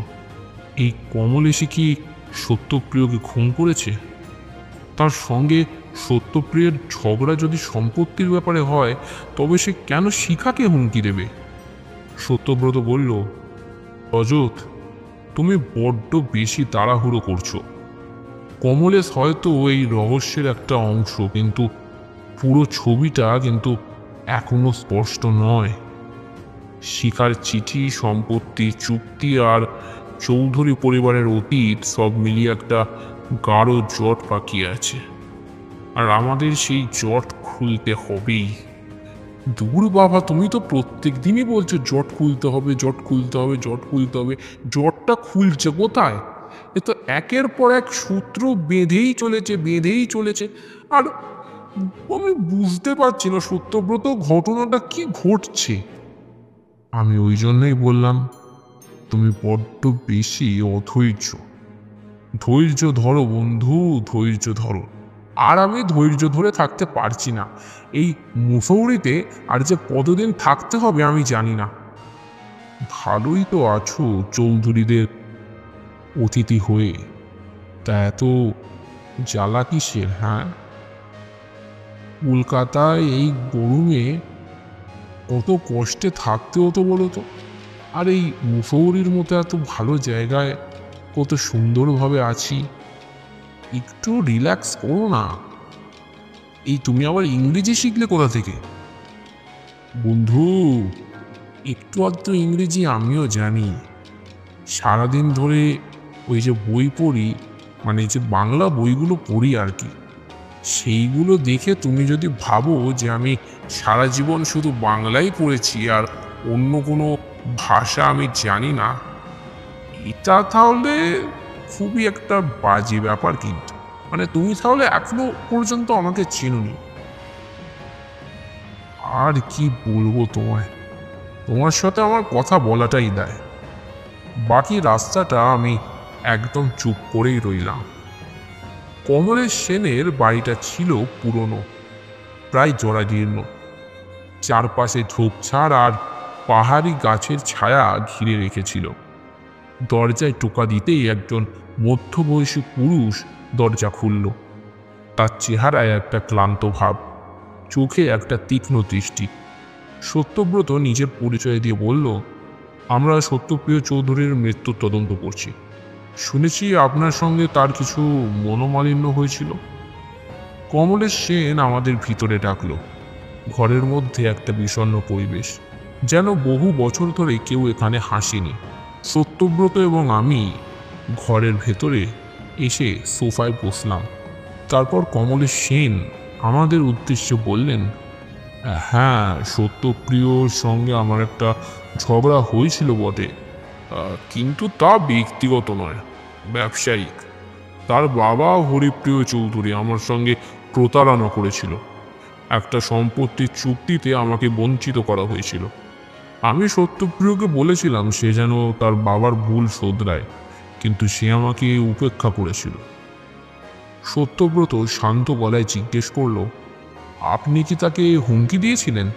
S2: এই কমলেশই কি সত্যপ্রিয়কে খুন করেছে? তার সঙ্গে সত্যপ্রিয়ের ঝগড়া যদি সম্পত্তির ব্যাপারে হয়, তবে সে কেন শিখাকে হুমকি দেবে? সত্যব্রত বলল, অযথ, তুমি বড্ড বেশি তাড়াহুড়ো করছো। কমলেশ হয়তো এই রহস্যের একটা অংশ, কিন্তু পুরো ছবিটা কিন্তু এখনো স্পষ্ট নয়। শিখার চিঠি, সম্পত্তি, চুক্তি আর চৌধুরী পরিবারের অতীত সব মিলিয়ে একটা গাঢ় জট পাকিয়ে আছে, আর আমাদের সেই জট খুলতে হবেই। দূর বাবা, তুমি তো প্রত্যেক দিনই বলছো জট খুলতে হবে, জট খুলতে হবে, জট খুলতে হবে। জটটা খুলছে কোথায়? এ তো একের পর এক সূত্র বেঁধেই চলেছে, বেঁধেই চলেছে। আর আমি বুঝতে পারছি না সত্যব্রত, ঘটনাটা কি ঘটছে। আমি ওই জন্যই বললাম, তুমি বড্ড বেশি অধৈর্য। ধৈর্য ধরো বন্ধু, ধৈর্য ধরো। আর আমি ধৈর্য ধরে থাকতে পারছি না। এই মুসৌরিতে আর যে কতদিন থাকতে হবে আমি জানি না। ভালোই তো আছো চৌধুরীদের অতিথি হয়ে, তা এত জ্বালা কিসের? হ্যাঁ, কলকাতায় এই গরমে কত কষ্টে থাকতে হতো বলো তো। আর এই মুসৌরির মতো এত ভালো জায়গায় কত সুন্দরভাবে আছি। একটু রিল্যাক্স করো না। এই তুমি আবার ইংরেজি শিখলে কোথা থেকে? বন্ধু, একটু আধটু ইংরেজি আমিও জানি। সারাদিন ধরে ওই যে বই পড়ি, মানে যে বাংলা বইগুলো পড়ি আর কি, সেইগুলো দেখে তুমি যদি ভাবো যে আমি সারা জীবন শুধু বাংলাই পড়েছি আর অন্য কোনো ভাষা আমি জানি না, এটা তাহলে খুবই একটা বাজে ব্যাপার। কিন্তু মানে তুমি তাহলে এখনো পর্যন্ত আমাকে চেনোনি। আর কি বলবো তোমায়, তোমার সাথে আমার কথা বলাটাই দেয়। বাকি রাস্তাটা আমি একদম চুপ করেই রইলাম। কমলেশ সেনের বাড়িটা ছিল পুরনো, প্রায় জরাজীর্ণ। চারপাশে ঝোপঝাড় আর পাহাড়ি গাছের ছায়া ঘিরে রেখেছিল। দরজায় টোকা দিতেই একজন মধ্যবয়সী পুরুষ দরজা খুলল। তার চেহারায় একটা ক্লান্ত ভাব, চোখে একটা তীক্ষ্ণ দৃষ্টি। সত্যব্রত নিজের পরিচয় দিয়ে বলল, আমরা সত্যপ্রিয় চৌধুরীর মৃত্যুর তদন্ত করছি। শুনেছি আপনার সঙ্গে তার কিছু মনোমালিন্য হয়েছিল। কমলেশ সেন আমাদের ভিতরে ডাকলো। ঘরের মধ্যে একটা বিষণ্ণ পরিবেশ, যেন বহু বছর ধরে কেউ এখানে হাসেনি। সত্যব্রত এবং আমি ঘরের ভেতরে এসে সোফায় বসলাম। তারপর কমলেশ সেন আমাদের উদ্দেশ্যে বললেন, হ্যাঁ, সত্যপ্রিয়র সঙ্গে আমার একটা ঝগড়া হয়েছিল বটে, কিন্তু তা ব্যক্তিগত নয়, ব্যবসায়িক। তার বাবা হরিপ্রিয় চৌধুরী আমার সঙ্গে প্রতারণা করেছিল। একটা সম্পত্তির চুক্তিতে আমাকে বঞ্চিত করা হয়েছিল। আমি সত্যপ্রিয়কে বলেছিলাম সে যেন তার বাবার ভুল শোধরায়, কিন্তু সে আমাকে উপেক্ষা করেছিল। সত্যব্রত শান্ত গলায় জিজ্ঞেস করল, আপনি কি তাকে হুমকি দিয়েছিলেন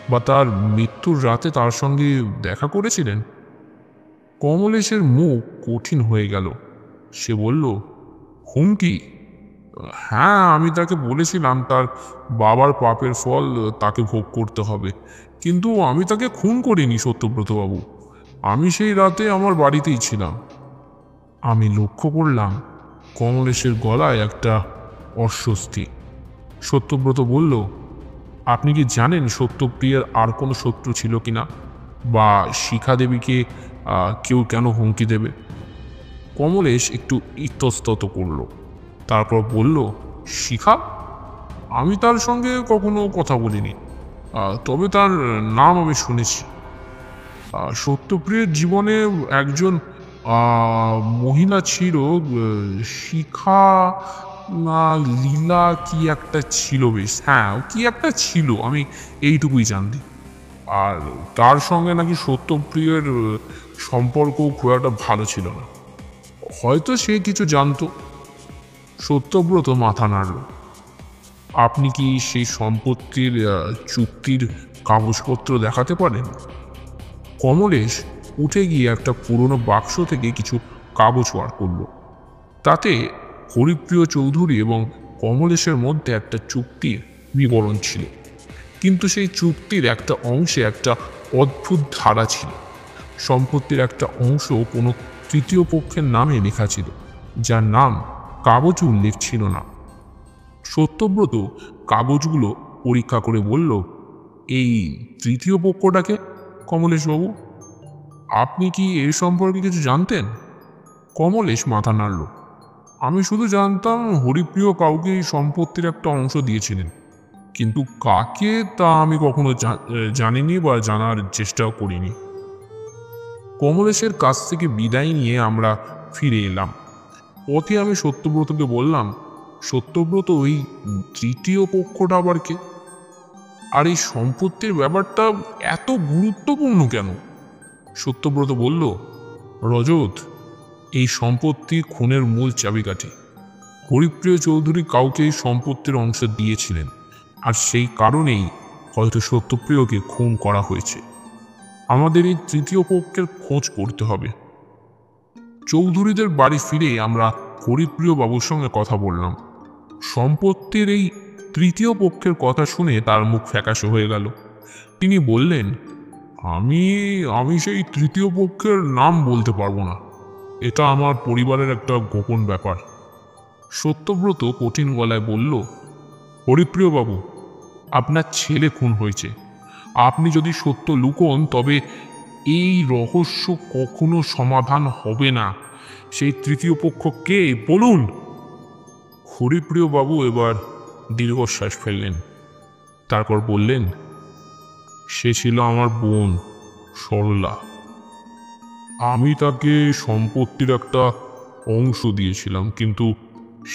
S2: বা তার মৃত্যুর রাতে তার সঙ্গে দেখা করেছিলেন? কমলেশের মুখ কঠিন হয়ে গেল। সে বলল, হুমকি? হ্যাঁ, আমি তাকে বলেছিলাম তার বাবার পাপের ফল তাকে ভোগ করতে হবে, কিন্তু আমি তাকে খুন করিনি সত্যব্রতবাবু। আমি সেই রাতে আমার বাড়িতেই ছিলাম। আমি লক্ষ্য করলাম কমলেশের গলায় একটা অস্বস্তি। সত্যব্রত বলল, আপনি কি জানেন সত্যপ্রিয়ার আর কোনো শত্রু ছিল কিনা, বা শিখা দেবীকে কেউ কেন হুমকি দেবে? কমলেশ একটু ইতস্তত করল, তারপর বলল, শিখা? আমি তার সঙ্গে কখনো কথা বলিনি, তবে তার নাম আমি শুনেছি। সত্যপ্রিয়ের জীবনে একজন মহিলা ছিল, শিখা না লীলা কি একটা ছিল, বেশ, হ্যাঁ কি একটা ছিল, আমি এইটুকুই জানি। আর তার সঙ্গে নাকি সত্যপ্রিয়ের সম্পর্ক খুব একটা ভালো ছিল না। হয়তো সে কিছু জানতো। সত্যব্রত মাথা নাড়ল। আপনি কি সেই সম্পত্তির চুক্তির কাগজপত্র দেখাতে পারেন? কমলেশ উঠে গিয়ে একটা পুরনো বাক্স থেকে কিছু কাগজ বার করল। তাতে হরিপ্রিয় চৌধুরী এবং কমলেশের মধ্যে একটা চুক্তির বিবরণ ছিল, কিন্তু সেই চুক্তির একটা অংশে একটা অদ্ভুত ধারা ছিল। সম্পত্তির একটা অংশ কোনো তৃতীয় পক্ষের নামে লেখা ছিল, যার নাম কাগজে উল্লেখ ছিল না। সত্যব্রত কাগজগুলো পরীক্ষা করে বলল, এই তৃতীয় পক্ষটাকে? কমলেশবাবু, আপনি কি এর সম্পর্কে কিছু জানতেন? কমলেশ মাথা নাড়ল। আমি শুধু জানতাম হরিপ্রিয় কাউকে এই সম্পত্তির একটা অংশ দিয়েছিলেন, কিন্তু কাকে তা আমি কখনো জানিনি বা জানার চেষ্টাও করিনি। কমলেশের কাছ থেকে বিদায় নিয়ে আমরা ফিরে এলাম। পথে আমি সত্যব্রতকে বললাম, সত্যব্রত, ওই তৃতীয় পক্ষটা আবার কে? আর এই সম্পত্তির ব্যাপারটা এত গুরুত্বপূর্ণ কেন? সত্যব্রত বলল, রজত, এই সম্পত্তি খুনের মূল চাবিকাঠি। হরিপ্রিয় চৌধুরী কাউকে এই সম্পত্তির অংশ দিয়েছিলেন, আর সেই কারণেই হয়তো সত্যপ্রিয়কে খুন করা হয়েছে। আমাদের এই তৃতীয় পক্ষের খোঁজ করতে হবে। চৌধুরীদের বাড়ি ফিরে আমরা হরিপ্রিয় বাবুর সঙ্গে কথা বললাম। সম্পত্তির এই তৃতীয় পক্ষের কথা শুনে তার মুখ ফ্যাকাশে হয়ে গেল। তিনি বললেন, আমি আমি সেই তৃতীয় পক্ষের নাম বলতে পারবো না, এটা আমার পরিবারের একটা গোপন ব্যাপার। সত্যব্রত কঠিন গলায় বলল, হরিপ্রিয় বাবু, আপনার ছেলে খুন হয়েছে। আপনি যদি সত্য লুকোন তবে এই রহস্য কখনো সমাধান হবে না। সেই তৃতীয় পক্ষ কে বলুন? হরিপ্রিয় বাবু এবার দীর্ঘশ্বাস ফেললেন। তারপর বললেন, সে ছিল আমার বোন সরলা। আমি তাকে সম্পত্তির একটা অংশ দিয়েছিলাম, কিন্তু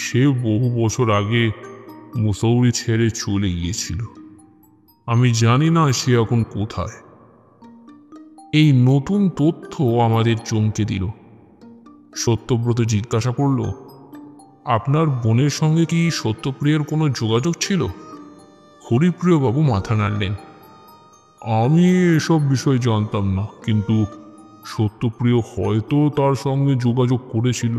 S2: সে বহু বছর আগে মুসৌরি ছেড়ে চলে গিয়েছিল। আমি জানি না সে এখন কোথায়। এই নতুন তথ্য আমাদের চমকে দিল। সত্যব্রত জিজ্ঞাসা করল, আপনার বোনের সঙ্গে কি সত্যপ্রিয়ের কোনো যোগাযোগ ছিল? হরিপ্রিয় বাবু মাথা নাড়লেন। আমি এসব বিষয় জানতাম না, কিন্তু সত্যপ্রিয় হয়তো তার সঙ্গে যোগাযোগ করেছিল।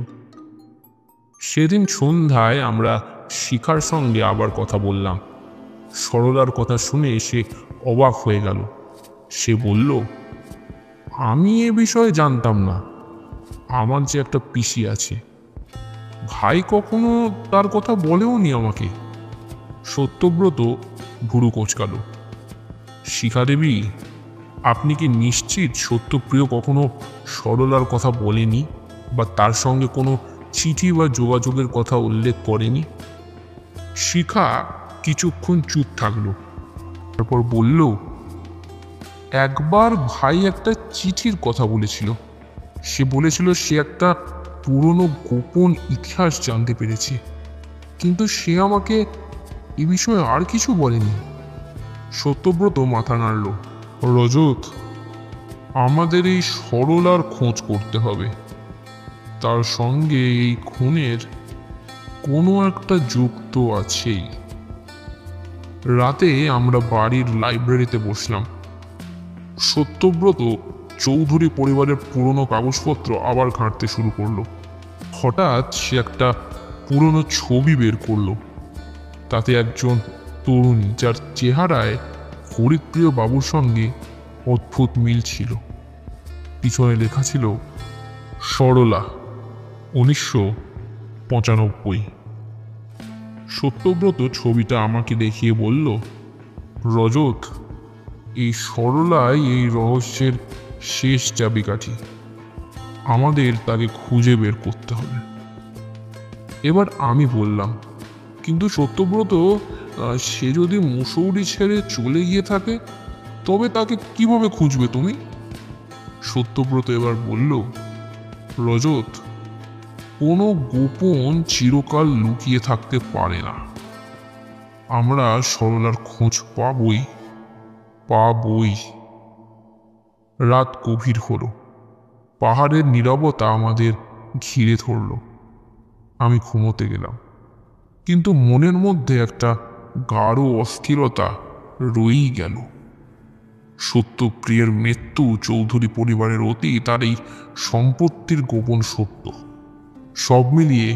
S2: সেদিন সন্ধ্যায় আমরা শিখার সঙ্গে আবার কথা বললাম। সরলার কথা শুনে সে অবাক হয়ে গেল। সে বলল, আমি এ বিষয়ে জানতাম না। আমার যে একটা পিসি আছে, ভাই কখনো তার কথা বলেও নি আমাকে। সত্যব্রত ভুরু কোঁচকাল। শিখা দেবী, আপনি কি নিশ্চিত সত্যপ্রিয় কখনো সরলার কথা বলেনি বা তার সঙ্গে কোনো চিঠি বা যোগাযোগের কথা উল্লেখ করেনি? শিখা কিছুক্ষণ চুপ থাকলো, তারপর বলল, একবার ভাই একটা চিঠির কথা বলেছিল। সে বলেছিল সে একটা পুরনো গোপন ইতিহাস জানতে পেরেছে, কিন্তু সে আমাকে এ বিষয়ে আর কিছু বলেনি। সত্যব্রত মাথা নাড়ল। রজত, আমাদের এই সরলার খোঁজ করতে হবে। তার সঙ্গে এই খুনের কোনো একটা যুক্ত আছেই। রাতে আমরা বাড়ির লাইব্রেরিতে বসলাম। সত্যব্রত চৌধুরী পরিবারের পুরনো কাগজপত্র আবার ঘাঁটতে শুরু করলো। হঠাৎ সে একটা পুরনো ছবি বের করলো। তাতে একজন তরুণী, যার চেহারায় হরিপ্রিয় বাবুর সঙ্গে অদ্ভুত মিল ছিল। পিছনে লেখা ছিল, সরলা, 1995। সত্যব্রত ছবিটা আমাকে দেখিয়ে বলল, রজত, এই সরলাই এই রহস্যের শেষ চাবিকাঠি। আমাদের তাকে খুঁজে বের করতে হবে। এবার আমি বললাম, কিন্তু সত্যব্রত, সে যদি মুসৌরি ছেড়ে চলে গিয়ে থাকে তবে তাকে কিভাবে খুঁজবে তুমি? সত্যব্রত এবার বলল, রজত, কোনো গোপন চিরকাল লুকিয়ে থাকতে পারে না। আমরা সরলার খোঁজ পাবই। রাত গভীর হলো। পাহাড়ের নীরবতা আমাদের ঘিরে ধরল। আমি ঘুমোতে গেলাম, কিন্তু মনের মধ্যে একটা গাঢ় অস্থিরতা রয়েই গেল। সত্যপ্রিয়ের মৃত্যু, চৌধুরী পরিবারের অতীত, আর এই সম্পত্তির গোপন সত্য, সব মিলিয়ে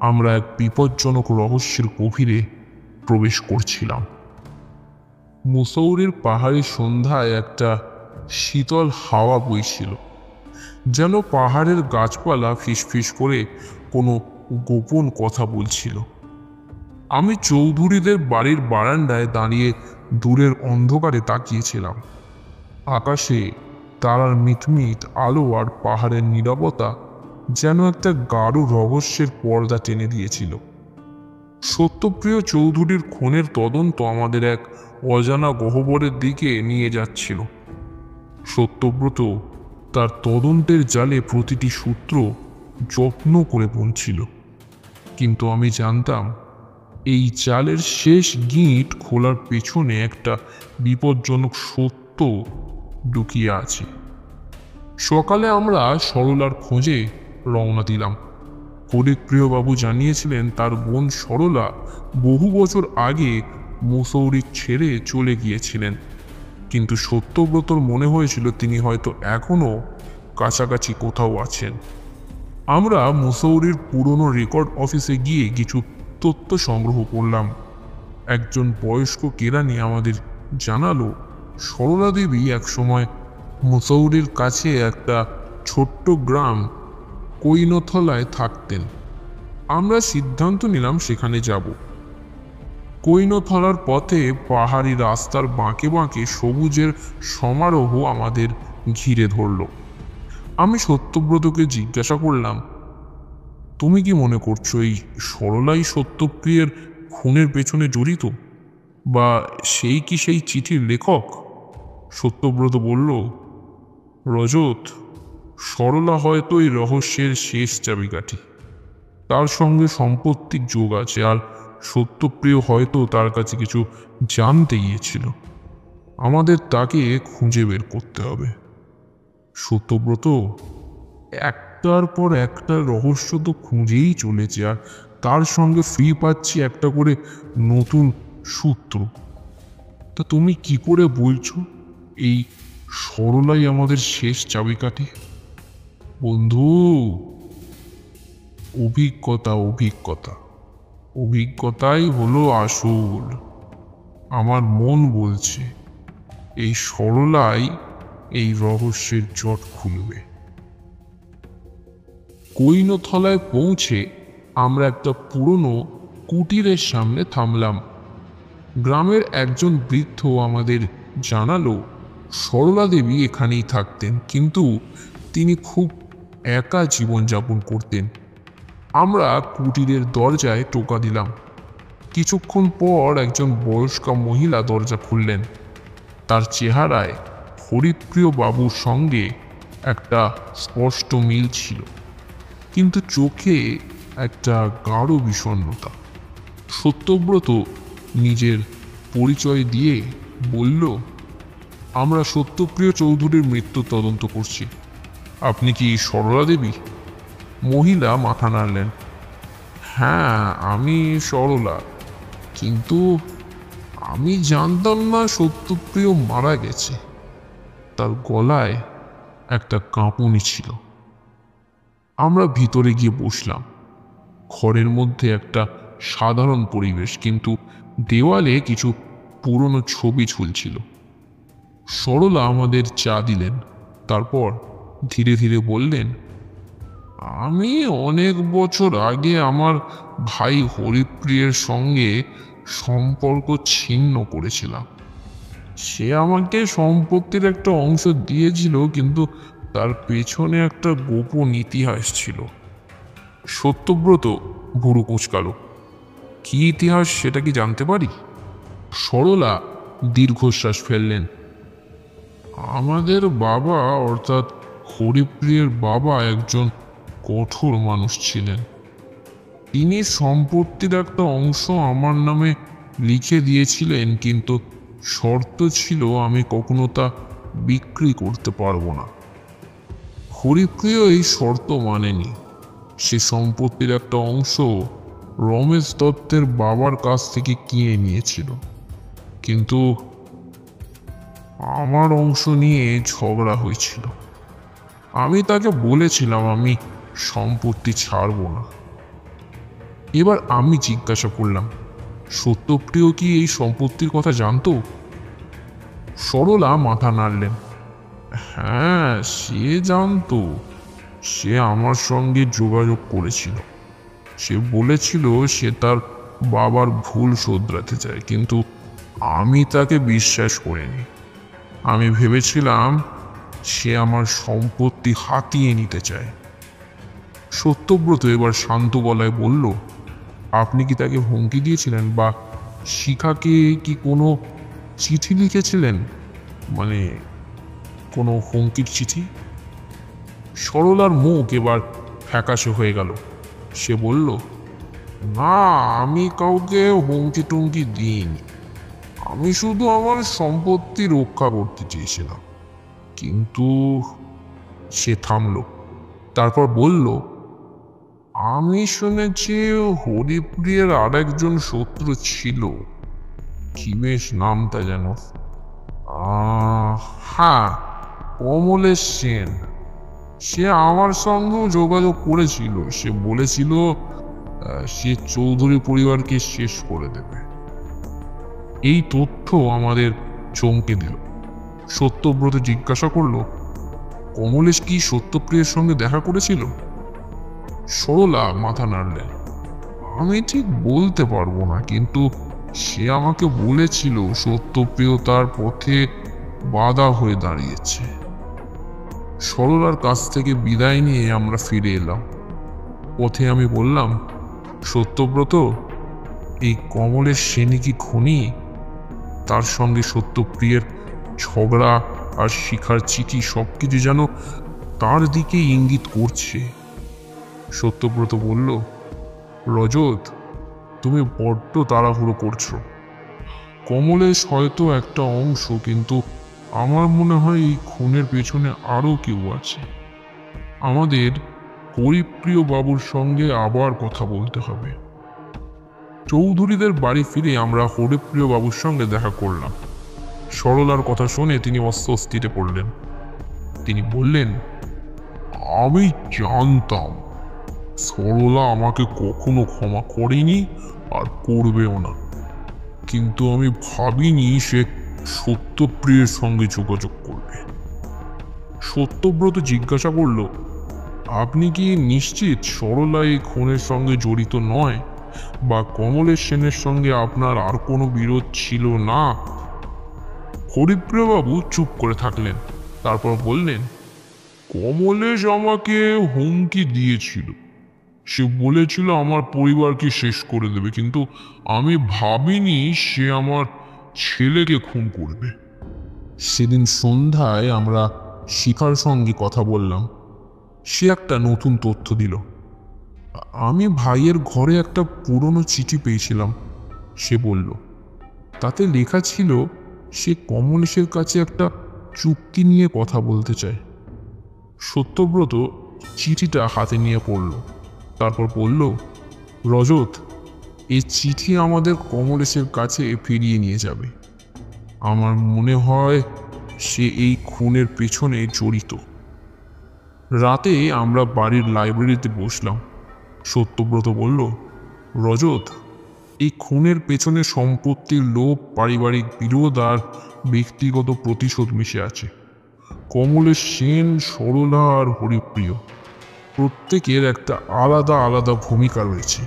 S2: আমরা এক বিপজ্জনক রহস্যের গভীরে প্রবেশ করছিলাম। মুসৌরির পাহাড়ের সন্ধ্যায় একটা শীতল হাওয়া বইছিল, যেন পাহাড়ের গাছপালা ফিসফিস করে কোনো গোপন কথা বলছিল। আমি চৌধুরীদের বাড়ির বারান্দায় দাঁড়িয়ে দূরের অন্ধকারে তাকিয়েছিলাম। আকাশে তারার মিটমিট আলো আর পাহাড়ের নীরবতা যেন একটা গাঢ় রহস্যের পর্দা টেনে দিয়েছিল। সত্যপ্রিয় চৌধুরীর খুনের তদন্ত আমাদের এক অজানা গহ্বরের দিকে নিয়ে যাচ্ছিল। সত্যব্রত তার তদন্তের জালে প্রতিটি সূত্র যত্ন করে বুনছিল, কিন্তু আমি জানতাম এই জালের শেষ গিঁট খোলার পেছনে একটা বিপজ্জনক সত্য লুকিয়ে আছে। সকালে আমরা সরলার খোঁজে রওনা দিলাম। হরিপ্রিয়বাবু জানিয়েছিলেন তার বোন সরলা বহু বছর আগে মুসৌরি ছেড়ে চলে গিয়েছিলেন, কিন্তু সত্যব্রতর মনে হয়েছিল তিনি হয়তো এখনো কাছাকাছি কোথাও আছেন। আমরা মুসৌরির পুরনো রেকর্ড অফিসে গিয়ে কিছু তথ্য সংগ্রহ করলাম। একজন বয়স্ক কেরানি আমাদের জানালো সরলা দেবী একসময় মুসৌরির কাছে একটা ছোট্ট গ্রাম কৈনথলায় থাকতেন। আমরা সিদ্ধান্ত নিলাম সেখানে যাব। কৈনথলার পথে পাহাড়ি রাস্তার বাঁকে বাঁকে সবুজের সমারোহ আমাদের ঘিরে ধরল। আমি সত্যব্রতকে জিজ্ঞাসা করলাম, তুমি কি মনে করছো এই সরলাই সত্যপ্রিয়ের খুনের পেছনে জড়িত, বা সেই কি সেই চিঠির লেখক? সত্যব্রত বলল, রজত, সরলা হয়তো এই রহস্যের শেষ চাবিকাঠি। তার সঙ্গে সম্পত্তির যোগ আছে, আর সত্যপ্রিয় হয়তো তার কাছে কিছু জানতে গিয়েছিল। আমাদের তাকে খুঁজে বের করতে হবে। সত্যব্রত, একটার পর একটা রহস্য তো খুঁজেই চলেছে, আর তার সঙ্গে ফ্রি পাচ্ছি একটা করে নতুন সূত্র। তা তুমি কি করে বলছো এই সরলাই আমাদের শেষ চাবিকাঠি? বন্ধু, অভিজ্ঞতাই হলো আসল। আমার মন বলছে এই সরলাই এই রহস্যের জট খুলবে। কৈনথলায় পৌঁছে আমরা একটা পুরনো কুটিরের সামনে থামলাম। গ্রামের একজন বৃদ্ধ আমাদের জানালো সরলা দেবী এখানেই থাকতেন, কিন্তু তিনি খুব একা জীবনযাপন করতেন। আমরা কুটিরের দরজায় টোকা দিলাম। কিছুক্ষণ পর একজন বয়স্কা মহিলা দরজা খুললেন। তার চেহারায় হরিপ্রিয় বাবুর সঙ্গে একটা স্পষ্ট মিল ছিল, কিন্তু চোখে একটা গাঢ় বিষণ্ণতা। সত্যব্রত নিজের পরিচয় দিয়ে বলল, আমরা সত্যপ্রিয় চৌধুরীর মৃত্যু তদন্ত করছি। আপনি কি সরলা দেবী? মহিলা মাথা নাড়লেন। হ্যাঁ, আমি সরলা, কিন্তু আমি জানতাম না সত্যপ্রিয় মারা গেছে। তার গলায় একটা কাঁপুনি ছিল। আমরা ভিতরে গিয়ে বসলাম। ঘরের মধ্যে একটা সাধারণ পরিবেশ, কিন্তু দেওয়ালে কিছু পুরনো ছবি ঝুলছিল। সরলা আমাদের চা দিলেন, তারপর ধীরে ধীরে বললেন, আমি অনেক বছর আগে আমার ভাই হরিপ্রিয়ের সঙ্গে সম্পর্ক ছিন্ন করেছিলাম। সে আমাকে সম্পত্তির একটা অংশ দিয়েছিল, কিন্তু তার পেছনে একটা গোপন ইতিহাস ছিল। সত্যব্রত ভুরু কুঁচকাল। কি ইতিহাস, সেটা কি জানতে পারি? সরলা দীর্ঘশ্বাস ফেললেন। আমাদের বাবা, অর্থাৎ হরিপ্রিয়ের বাবা, একজন কঠোর মানুষ ছিলেন। তিনি সম্পত্তির একটা অংশ আমার নামে লিখে দিয়েছিলেন, কিন্তু শর্ত ছিল আমি কখনো তা বিক্রি করতে পারবো না। হরিপ্রিয় এই শর্ত মানেনি। সে সম্পত্তির একটা অংশ রমেশ দত্তের বাবার কাছ থেকে কিনে নিয়েছিল, কিন্তু আমার অংশ নিয়ে ঝগড়া হয়েছিল। আমি তাকে বলেছিলাম আমি সম্পত্তি ছাড়ব না। এবার আমি জিজ্ঞাসা করলাম, সত্যপ্রিয় কি এই সম্পত্তির কথা জানতো? সরলা মাথা নাড়লেন। হ্যাঁ, সে জানতো। সে আমার সঙ্গে যোগাযোগ করেছিল। সে বলেছিল সে তার বাবার ভুল শোধরাতে চায়, কিন্তু আমি তাকে বিশ্বাস করিনি। আমি ভেবেছিলাম সে আমার সম্পত্তি হাতিয়ে নিতে চায়। সত্যব্রত এবার শান্ত গলায় বলল, আপনি কি তাকে হুমকি দিয়েছিলেন বা শিখাকে কি কোনো চিঠি লিখেছিলেন, মানে কোনো হুমকির চিঠি? সরলার মুখ এবার ফ্যাকাশে হয়ে গেল। সে বলল, না, আমি কাউকে হুমকি টুমকি দিইনি। আমি শুধু আমার সম্পত্তি রক্ষা করতে চেয়েছিলাম। কিন্তু সে থামল, তারপর বলল, আমি শুনেছি হরিপ্রিয়ের আর একজন শত্রু ছিল, কি বেশ নামটা যেন, হ্যাঁ, কমলেশ সেন। সে আমার সঙ্গেও যোগাযোগ করেছিল। সে বলেছিল সে চৌধুরী পরিবারকে শেষ করে দেবে। এই তথ্য আমাদের চমকে দিল। সত্যব্রত জিজ্ঞাসা করল, কমলেশ কি সত্যপ্রিয়ের সঙ্গে দেখা করেছিল? সরলা মাথা নাড়লেন। আমি ঠিক বলতে পারবো না, কিন্তু সে আমাকে বলেছিল সত্যপ্রিয় তার পথে বাধা হয়ে দাঁড়িয়েছে। সরলার কাছ থেকে বিদায় নিয়ে আমরা ফিরে এলাম। পথে আমি বললাম, সত্যব্রত, এই কমলের সেনি কি খুনি? তার সঙ্গে সত্যপ্রিয়ের ঝগড়া আর শিখার চিঠি সবকিছু যেন তার দিকে ইঙ্গিত করছে। সত্যব্রত বলল, রজত, তুমি বড্ড তাড়াহুড়ো করছো। কমলেশ হয়তো একটা অংশ, কিন্তু আমার মনে হয় এই খুনের পেছনে আরও কেউ আছে। আমাদের হরিপ্রিয় বাবুর সঙ্গে আবার কথা বলতে হবে। চৌধুরীদের বাড়ি ফিরে আমরা হরিপ্রিয় বাবুর সঙ্গে দেখা করলাম। সরলার কথা শুনে তিনি অস্বস্তিতে পড়লেন। তিনি বললেন, আমি জানতাম সরলা আমাকে কখনো ক্ষমা করেনি আর করবেও না, কিন্তু আমি ভাবিনি সে সত্যপ্রিয়ের সঙ্গে যোগাযোগ করবে। সত্যব্রত জিজ্ঞাসা করল, আপনি কি নিশ্চিত সরলা এই খুনের সঙ্গে জড়িত নয়, বা কমলেশ সেনের সঙ্গে আপনার আর কোনো বিরোধ ছিল না? হরিপ্রিয়বাবু চুপ করে থাকলেন, তারপর বললেন, কমলেশ আমাকে হুমকি দিয়েছিল। সে বলেছিল আমার পরিবারকে শেষ করে দেবে, কিন্তু আমি ভাবিনি সে আমার ছেলেকে খুন করবে। সেদিন সন্ধ্যায় আমরা শিখার সঙ্গে কথা বললাম। সে একটা নতুন তথ্য দিল। আমি ভাইয়ের ঘরে একটা পুরনো চিঠি পেয়েছিলাম, সে বলল। তাতে লেখা ছিল সে কমলেশের কাছে একটা চুক্তি নিয়ে কথা বলতে চায়। সত্যব্রত চিঠিটা হাতে নিয়ে পড়ল, তারপর বলল, রজত, এই চিঠি আমাদের কমলেশের কাছে ফিরিয়ে নিয়ে যাবে। আমার মনে হয় সে এই খুনের পেছনে জড়িত। রাতে আমরা বাড়ির লাইব্রেরিতে বসলাম। সত্যব্রত বলল, রজত, এই খুনের পেছনে সম্পত্তির লোভ, পারিবারিক বিরোধ আর ব্যক্তিগত প্রতিশোধ মিশে আছে। কমলেশ সেন, সরলা আর হরিপ্রিয় প্রত্যেকের একটা আলাদা আলাদা ভূমিকা রয়েছে।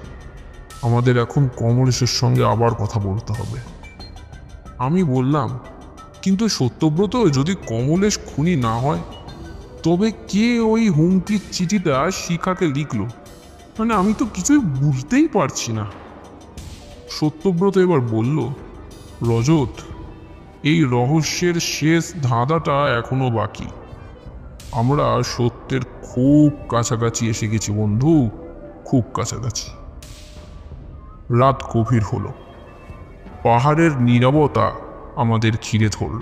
S2: আমাদের এখন কমলেশের সঙ্গে আবার কথা বলতে হবে। আমি বললাম, কিন্তু সত্যব্রত, যদি কমলেশ খুনি না হয়, তবে কে ওই হুমকির চিঠিটা শিখাকে লিখল? মানে আমি তো কিছুই বুঝতেই পারছি না। সত্যব্রত এবার বলল, রজত, এই রহস্যের শেষ ধাঁধাটা এখনো বাকি। আমরা সত্যের খুব কাছাকাছি এসে গেছি বন্ধু, খুব কাছাকাছি। রাত গভীর হলো। পাহাড়ের নীরবতা আমাদের ঘিরে ধরল।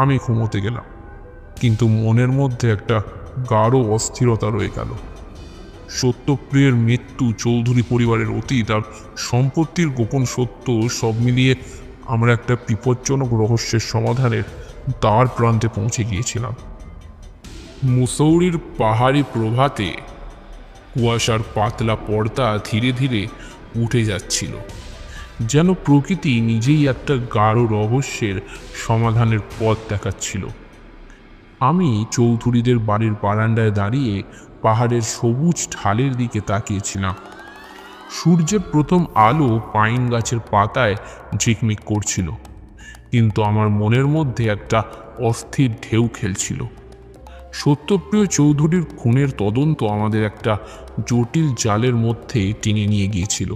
S2: আমি ঘুমোতে গেলাম, কিন্তু মনের মধ্যে একটা গাঢ় অস্থিরতা রয়ে গেল। সত্যপ্রিয়ের মৃত্যু, চৌধুরী পরিবারের অতীত আর সম্পত্তির গোপন সত্য সব মিলিয়ে আমরা একটা বিপজ্জনক রহস্যের সমাধানের দ্বার প্রান্তে পৌঁছে গিয়েছিলাম। মুসৌরির পাহাড়ি প্রভাতে কুয়াশার পাতলা পর্দা ধীরে ধীরে উঠে যাচ্ছিল, যেন প্রকৃতি নিজেই একটা গাঢ় রহস্যের সমাধানের পথ দেখাচ্ছিল। আমি চৌধুরীদের বাড়ির বারান্দায় দাঁড়িয়ে পাহাড়ের সবুজ ঢালের দিকে তাকিয়েছিলাম। সূর্যের প্রথম আলো পাইন গাছের পাতায় ঝিকমিক করছিল, কিন্তু আমার মনের মধ্যে একটা অস্থির ঢেউ খেলছিল। সত্যপ্রিয় চৌধুরীর খুনের তদন্ত আমাদের একটা জটিল জালের মধ্যে টেনে নিয়ে গিয়েছিল।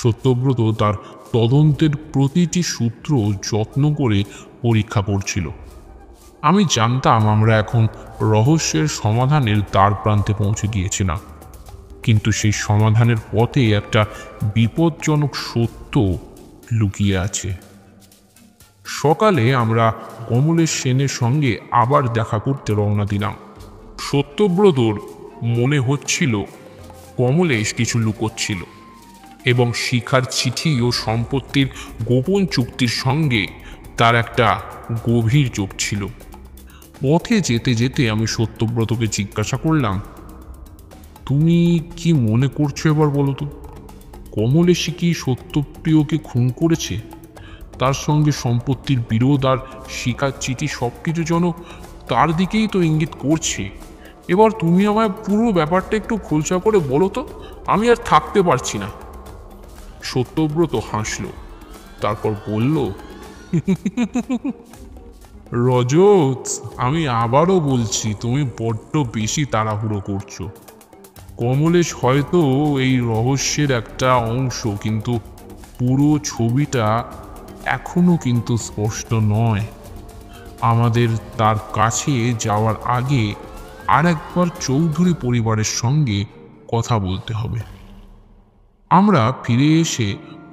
S2: সত্যব্রত তার তদন্তের প্রতিটি সূত্র যত্ন করে পরীক্ষা করছিল। আমি জানতাম আমরা এখন রহস্যের সমাধানের দ্বার প্রান্তে পৌঁছে গিয়েছিলাম, কিন্তু সেই সমাধানের পথে একটা বিপজ্জনক সত্য লুকিয়ে আছে। সকালে আমরা কমলেশ সেনের সঙ্গে আবার দেখা করতে রওনা দিলাম। সত্যব্রতর মনে হচ্ছিল কমলেশ কিছু লুকোচ্ছিল এবং শিখার চিঠি ও সম্পত্তির গোপন চুক্তির সঙ্গে তার একটা গভীর যোগ ছিল। পথে যেতে যেতে আমি সত্যব্রতকে জিজ্ঞাসা করলাম, তুমি কি মনে করছো এবার বলো তো, কমলেশই কি সত্যপ্রিয়কে খুন করেছে? তার সঙ্গে সম্পত্তির বিরোধ আর শিখার চিঠি সব কিছু যেন তার দিকেই তো ইঙ্গিত করছে। এবার তুমি আমায় পুরো ব্যাপারটা একটু খোলসা করে বলো তো, আমি আর থাকতে পারছি না। সত্যব্রত হাসল, তারপর বলল, রজত, আমি আবারও বলছি, তুমি বড্ড বেশি তাড়াহুড়ো করছো। কমলেশ হয়তো এই রহস্যের একটা অংশ, কিন্তু পুরো ছবিটা এখনো কিন্তু স্পষ্ট নয়। আমাদের তার কাছে যাওয়ার আগে আর একবার চৌধুরী পরিবারের সঙ্গে কথা বলতে হবে। আমরা ফিরে এসে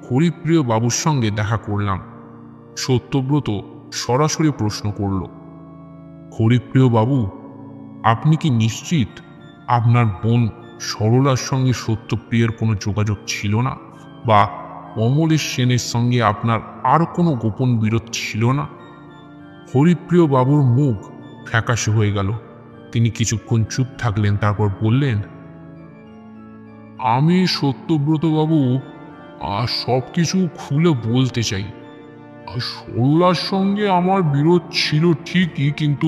S2: হরিপ্রিয় বাবুর সঙ্গে দেখা করলাম। সত্যব্রত সরাসরি প্রশ্ন করল, হরিপ্রিয় বাবু, আপনি কি নিশ্চিত আপনার বোন সরলার সঙ্গে সত্যপ্রিয়ের কোনো যোগাযোগ ছিল না, বা কমলেশ সেনের সঙ্গে আপনার আর কোনো গোপন বিরোধ ছিল না? হরিপ্রিয় বাবুর মুখ ফ্যাকাশে হয়ে গেল। তিনি কিছুক্ষণ চুপ থাকলেন, তারপর বললেন, আমি সত্যব্রত বাবু সব কিছু খুলে বলতে চাই। সরলার সঙ্গে আমার বিরোধ ছিল ঠিকই, কিন্তু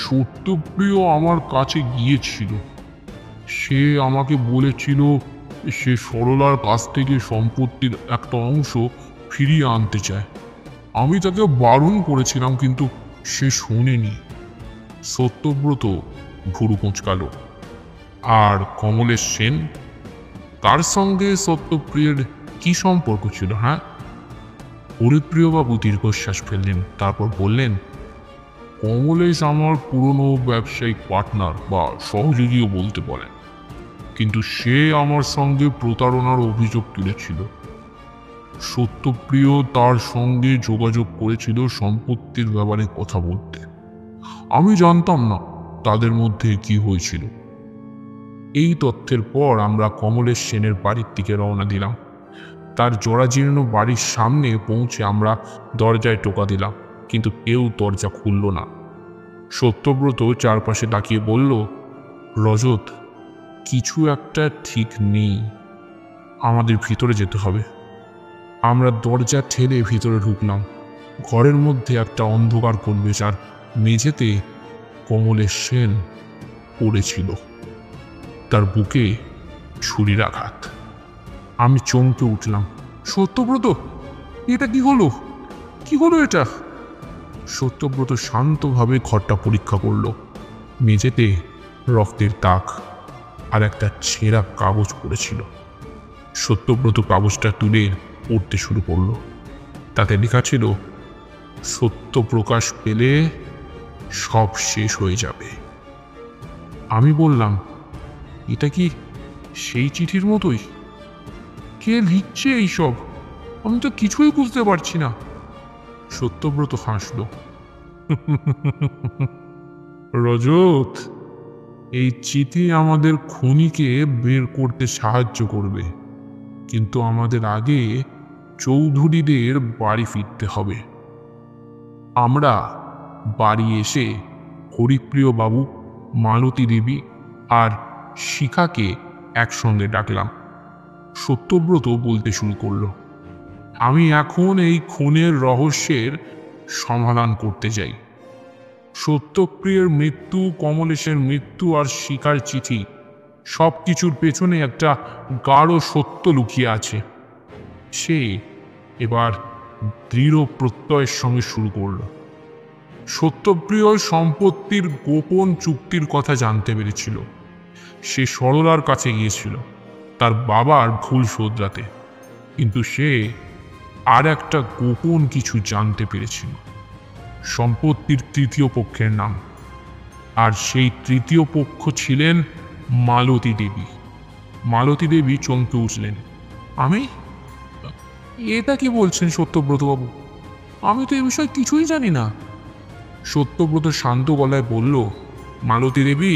S2: সত্যপ্রিয় আমার কাছে গিয়েছিল। সে আমাকে বলেছিল সে সরলার কাছ থেকে সম্পত্তির একটা অংশ ফিরিয়ে আনতে চায়। আমি তাকে বারণ করেছিলাম, কিন্তু সে শোনেনি। সত্যব্রত ভুরু কুঁচকালো। আর কমলেশ সেন, তার সঙ্গে সত্যপ্রিয়ের কি সম্পর্ক ছিল? হ্যাঁ? হরিপ্রিয়বাবু দীর্ঘশ্বাস ফেললেন, তারপর বললেন, কমলেশ আমার পুরনো ব্যবসায়িক পার্টনার বা সহযোগীও বলতে পারেন, কিন্তু সে আমার সঙ্গে প্রতারণার অভিযোগ তুলেছিল। সত্যপ্রিয় তার সঙ্গে যোগাযোগ করেছিল সম্পত্তির ব্যাপারে কথা বলতে। আমি জানতাম না তাদের মধ্যে কি হয়েছিল। এই তথ্যের পর আমরা কমলেশ সেনের বাড়ির দিকে রওনা দিলাম। তার জরাজীর্ণ বাড়ির সামনে পৌঁছে আমরা দরজায় টোকা দিলাম, কিন্তু কেউ দরজা খুলল না। সত্যব্রত চারপাশে তাকিয়ে বলল, রজত, কিছু একটা ঠিক নেই, আমাদের ভিতরে যেতে হবে। আমরা দরজা ঠেলে ভিতরে ঢুকলাম। ঘরের মধ্যে একটা অন্ধকার পরিবেশ, আর মেঝেতে কমলেশ সেন পড়েছিল, তার বুকে ছুরির আঘাত। আমি চমকে উঠলাম, সত্যব্রত, এটা কি হলো? কি হলো এটা? সত্যব্রত শান্তভাবে ঘরটা পরীক্ষা করলো। মেঝেতে রক্তের দাগ আর একটা ছেঁড়া কাগজ পড়েছিল। সত্যব্রত কাগজটা তুলে পড়তে শুরু করলো। তাতে লেখা ছিল, সত্য প্রকাশ পেলে সব শেষ হয়ে যাবে। আমি বললাম, এটা কি সেই চিঠির মতোই? কে লিখছে এইসব? আমি তো কিছুই বুঝতে পারছি না। সত্যব্রত হাসল, রজত, এই চিঠি আমাদের খুনিকে বের করতে সাহায্য করবে, কিন্তু আমাদের আগে চৌধুরীদের বাড়ি ফিরতে হবে। আমরা বাড়ি এসে হরিপ্রিয় বাবু, মালতী দেবী আর শিখাকে একসঙ্গে ডাকলাম। সত্যব্রত বলতে শুরু করলো, আমি এখন এই খুনের রহস্যের সমাধান করতে চাই। সত্যপ্রিয়ের মৃত্যু, কমলেশের মৃত্যু আর শিখার চিঠি, সব কিছুর পেছনে একটা গাঢ় সত্য লুকিয়ে আছে। সে এবার দৃঢ় প্রত্যয়ের সঙ্গে শুরু করল, সত্যপ্রিয় সম্পত্তির গোপন চুক্তির কথা জানতে পেরেছিল। সে সরলার কাছে গিয়েছিল তার বাবার ভুল শোধরাতে, কিন্তু সে আর একটা গোপন কিছু জানতে পেরেছিল, সম্পত্তির তৃতীয় পক্ষের নাম। আর সেই তৃতীয় পক্ষ ছিলেন মালতী দেবী। মালতী দেবী চমকে উঠলেন। আমি? এটা কি বলছেন সত্যব্রতবাবু? আমি তো এ বিষয়ে কিছুই জানি না। সত্যব্রত শান্ত গলায় বলল, মালতী দেবী,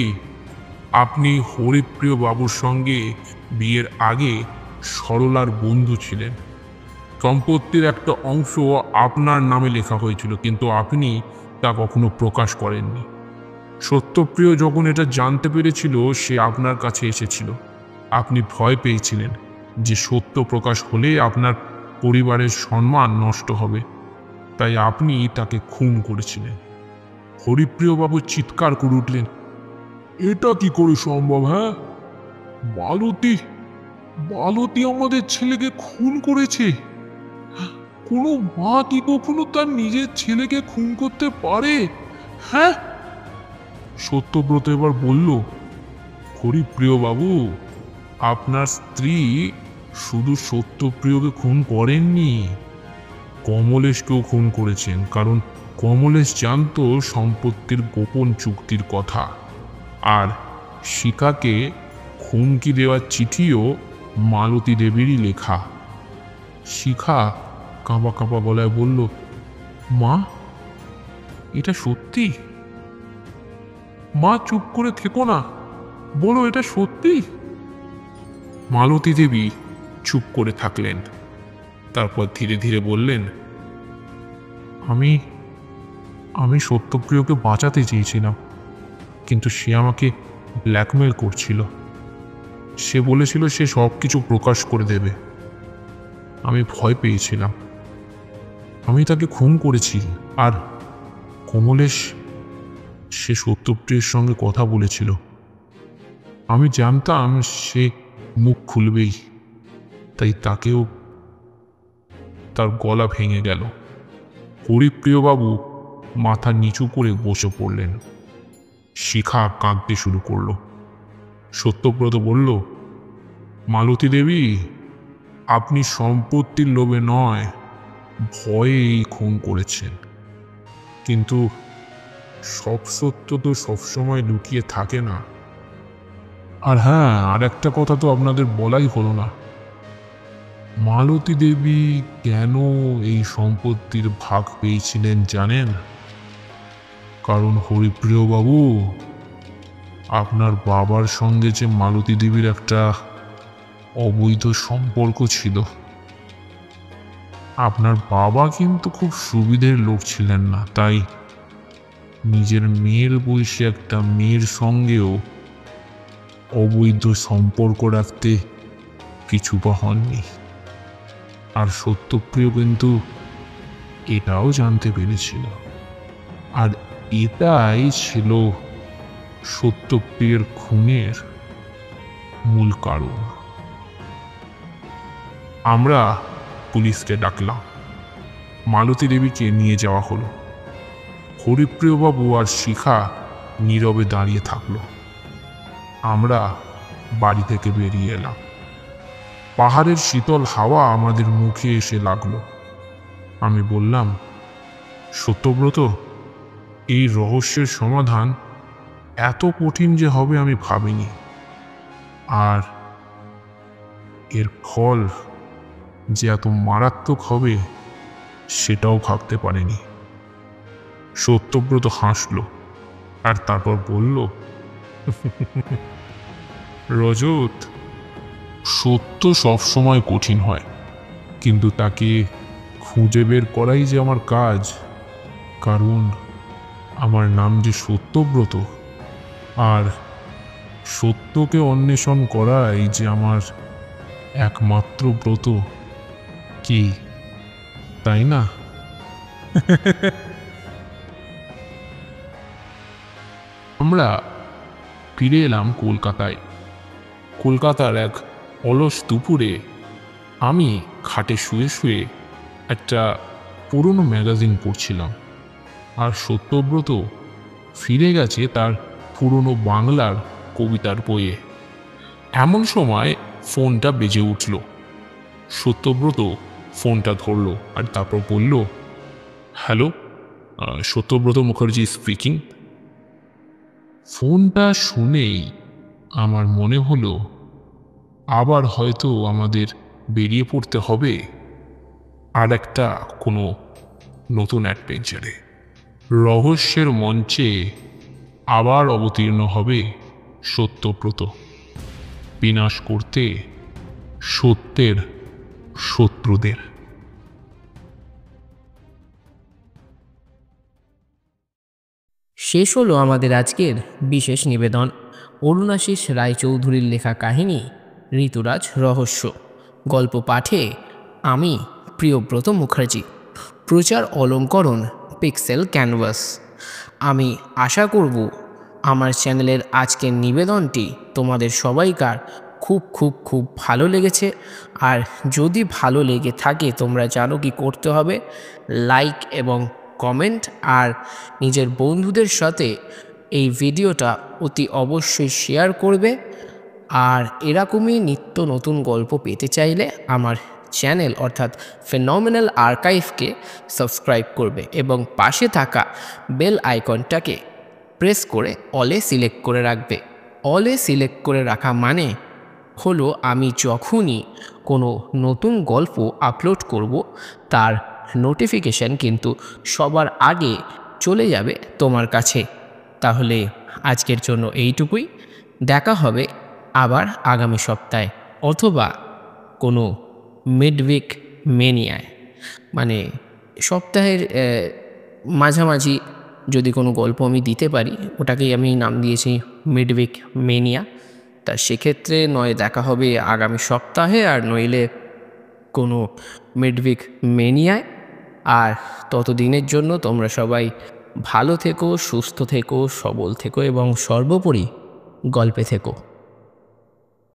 S2: আপনি হরিপ্রিয় বাবুর সঙ্গে বিয়ের আগে সরলার বন্ধু ছিলেন। সম্পত্তির একটা অংশ আপনার নামে লেখা হয়েছিল, কিন্তু আপনি তা কখনো প্রকাশ করেননি। সত্যপ্রিয় যখন এটা জানতে পেরেছিল, সে আপনার কাছে এসেছিল। আপনি ভয় পেয়েছিলেন যে সত্য প্রকাশ হলে আপনার পরিবারের সম্মান নষ্ট হবে, তাই আপনি তাকে খুন করেছিলেন। হরিপ্রিয়বাবু চিৎকার করে উঠলেন, এটা কি করে সম্ভব? হ্যাঁ, মালতী মালতী আমাদের ছেলেকে খুন করেছে? কোনো মা কি কখনো তার নিজের ছেলেকে খুন করতে পারে? হ্যাঁ? সত্যব্রত এবার বলল, হরিপ্রিয় বাবু, আপনার স্ত্রী শুধু সত্যপ্রিয়কে খুন করেননি, কমলেশকেও খুন করেছেন, কারণ কমলেশ জানত সম্পত্তির গোপন চুক্তির কথা। আর শিখাকে হুমকি দেওয়ার চিঠিও মালতী দেবীরই লেখা। শিখা কাঁপা কাঁপা গলায় বলল, মা, এটা সত্যি? মা, চুপ করে থেকো না, বলো এটা সত্যি। মালতী দেবী চুপ করে থাকলেন, তারপর ধীরে ধীরে বললেন, আমি আমি সত্যপ্রিয়কে বাঁচাতে চেয়েছিলাম, কিন্তু সে আমাকে ব্ল্যাকমেল করছিল। সে বলেছিল সে সব কিছু প্রকাশ করে দেবে। আমি ভয় পেয়েছিলাম, আমি তাকে খুন করেছি। আর কমলেশ, সে সত্যপ্রিয়ের সঙ্গে কথা বলেছিল। আমি জানতাম সে মুখ খুলবেই, তাই তাকেও। তার গলা ভেঙে গেল। হরিপ্রিয়বাবু মাথা নিচু করে বসে পড়লেন। শিখা কাঁদতে শুরু করল। সত্যব্রত বলল, মালতী দেবী, আপনি সম্পত্তির লোভে নয়, ভয়ে এই খুন করেছেন। কিন্তু সব সত্য তো সবসময় লুকিয়ে থাকে না। আর হ্যাঁ, আর একটা কথা তো আপনাদের বলাই হলো না, মালতী দেবী কেন এই সম্পত্তির ভাগ পেয়েছিলেন জানেন? কারণ হরিপ্রিয় বাবু, আপনার বাবার সঙ্গে যে মালতী দেবীর একটা অবৈধ সম্পর্ক ছিল। আপনার বাবা কিন্তু খুব সুবিধের লোক ছিলেন না, তাই নিজের মেয়ের বয়সী একটা মেয়ের সঙ্গেও অবৈধ সম্পর্ক রাখতে পিছুপা হননি। আর সত্যপ্রিয় কিন্তু এটাও জানতে পেরেছিল, আর এটাই ছিল সত্যপ্রিয়ের খুনের মূল কারণ। আমরা পুলিশকে ডাকলাম। মালতী দেবীকে নিয়ে যাওয়া হলো। হরিপ্রিয়বাবু আর শিখা নীরবে দাঁড়িয়ে থাকলো। আমরা বাড়ি থেকে বেরিয়ে এলাম। পাহাড়ের শীতল হাওয়া আমাদের মুখে এসে লাগলো। আমি বললাম, সত্যব্রত, এই রহস্যের সমাধান এত কঠিন যে হবে আমি ভাবিনি, আর এর ফল যে এত মারাত্মক হবে সেটাও ভাবতে পারিনি। সত্যব্রত হাসল আর তারপর বলল, রজত, সত্য সবসময় কঠিন হয়, কিন্তু তাকে খুঁজে বের করাই যে আমার কাজ, কারণ আমার নাম যে সত্যব্রত, আর সত্যকে অন্বেষণ করাই যে আমার একমাত্র ব্রত। কি, তাই না? আমরা ফিরে এলাম কলকাতায়। কলকাতার এক অলস দুপুরে আমি খাটে শুয়ে শুয়ে একটা পুরনো ম্যাগাজিন পড়ছিলাম। আর সত্যব্রত ফিরে গেছে তার পুরনো বাংলার কবিতার বইয়ে। এমন সময় ফোনটা বেজে উঠল। সত্যব্রত ফোনটা ধরল আর তারপর বলল, হ্যালো, সত্যব্রত মুখার্জি স্পিকিং। ফোনটা শুনেই আমার মনে হলো আবার হয়তো আমাদের বেরিয়ে পড়তে হবে আর একটা কোনো নতুন অ্যাডভেঞ্চারে। রহস্যের মঞ্চে আবার অবতীর্ণ হবে সত্যব্রত, বিনাশ করতে সত্যের শত্রুদের।
S1: শেষ হলো আমাদের আজকের বিশেষ নিবেদন। অরুণাশিস রায়চৌধুরীর লেখা কাহিনী ঋতুরাজ রহস্য। গল্প পাঠে আমি প্রিয়ব্রত মুখার্জি। প্রচার অলঙ্করণ পিক্সেল ক্যানভাস। আমি আশা করব আমার চ্যানেলের আজকের নিবেদনটি তোমাদের সবাইকার খুব খুব খুব ভালো লেগেছে। আর যদি ভালো লেগে থাকে তোমরা জানো কি করতে হবে, লাইক এবং কমেন্ট, আর নিজের বন্ধুদের সাথে এই ভিডিওটা অতি অবশ্যই শেয়ার করবে। আর এরকমই নিত্য নতুন গল্প পেতে চাইলে আমার চ্যানেল অর্থাৎ ফেনোমেনাল আর্কাইভকে সাবস্ক্রাইব করবে এবং পাশে থাকা বেল আইকনটাকে প্রেস করে অলে সিলেক্ট করে রাখবে। অলে সিলেক্ট করে রাখা মানে হলো আমি যখনই কোনো নতুন গল্প আপলোড করব তার নোটিফিকেশান কিন্তু সবার আগে চলে যাবে তোমার কাছে। তাহলে আজকের জন্য এইটুকুই। দেখা হবে আবার আগামী সপ্তাহে অথবা কোনো মিডউইক মেনিয়ায়, মানে সপ্তাহের মাঝামাঝি যদি কোনো গল্প আমি দিতে পারি, ওটাকেই আমি নাম দিয়েছি মিডউইক মেনিয়া। তা সেক্ষেত্রে নয় দেখা হবে আগামী সপ্তাহে, আর নইলে কোনো মিডউইক মেনিয়ায়। আর ততদিনের জন্য তোমরা সবাই ভালো থেকো, সুস্থ থেকো, সবল থেকো এবং সর্বোপরি গল্পে থেকো।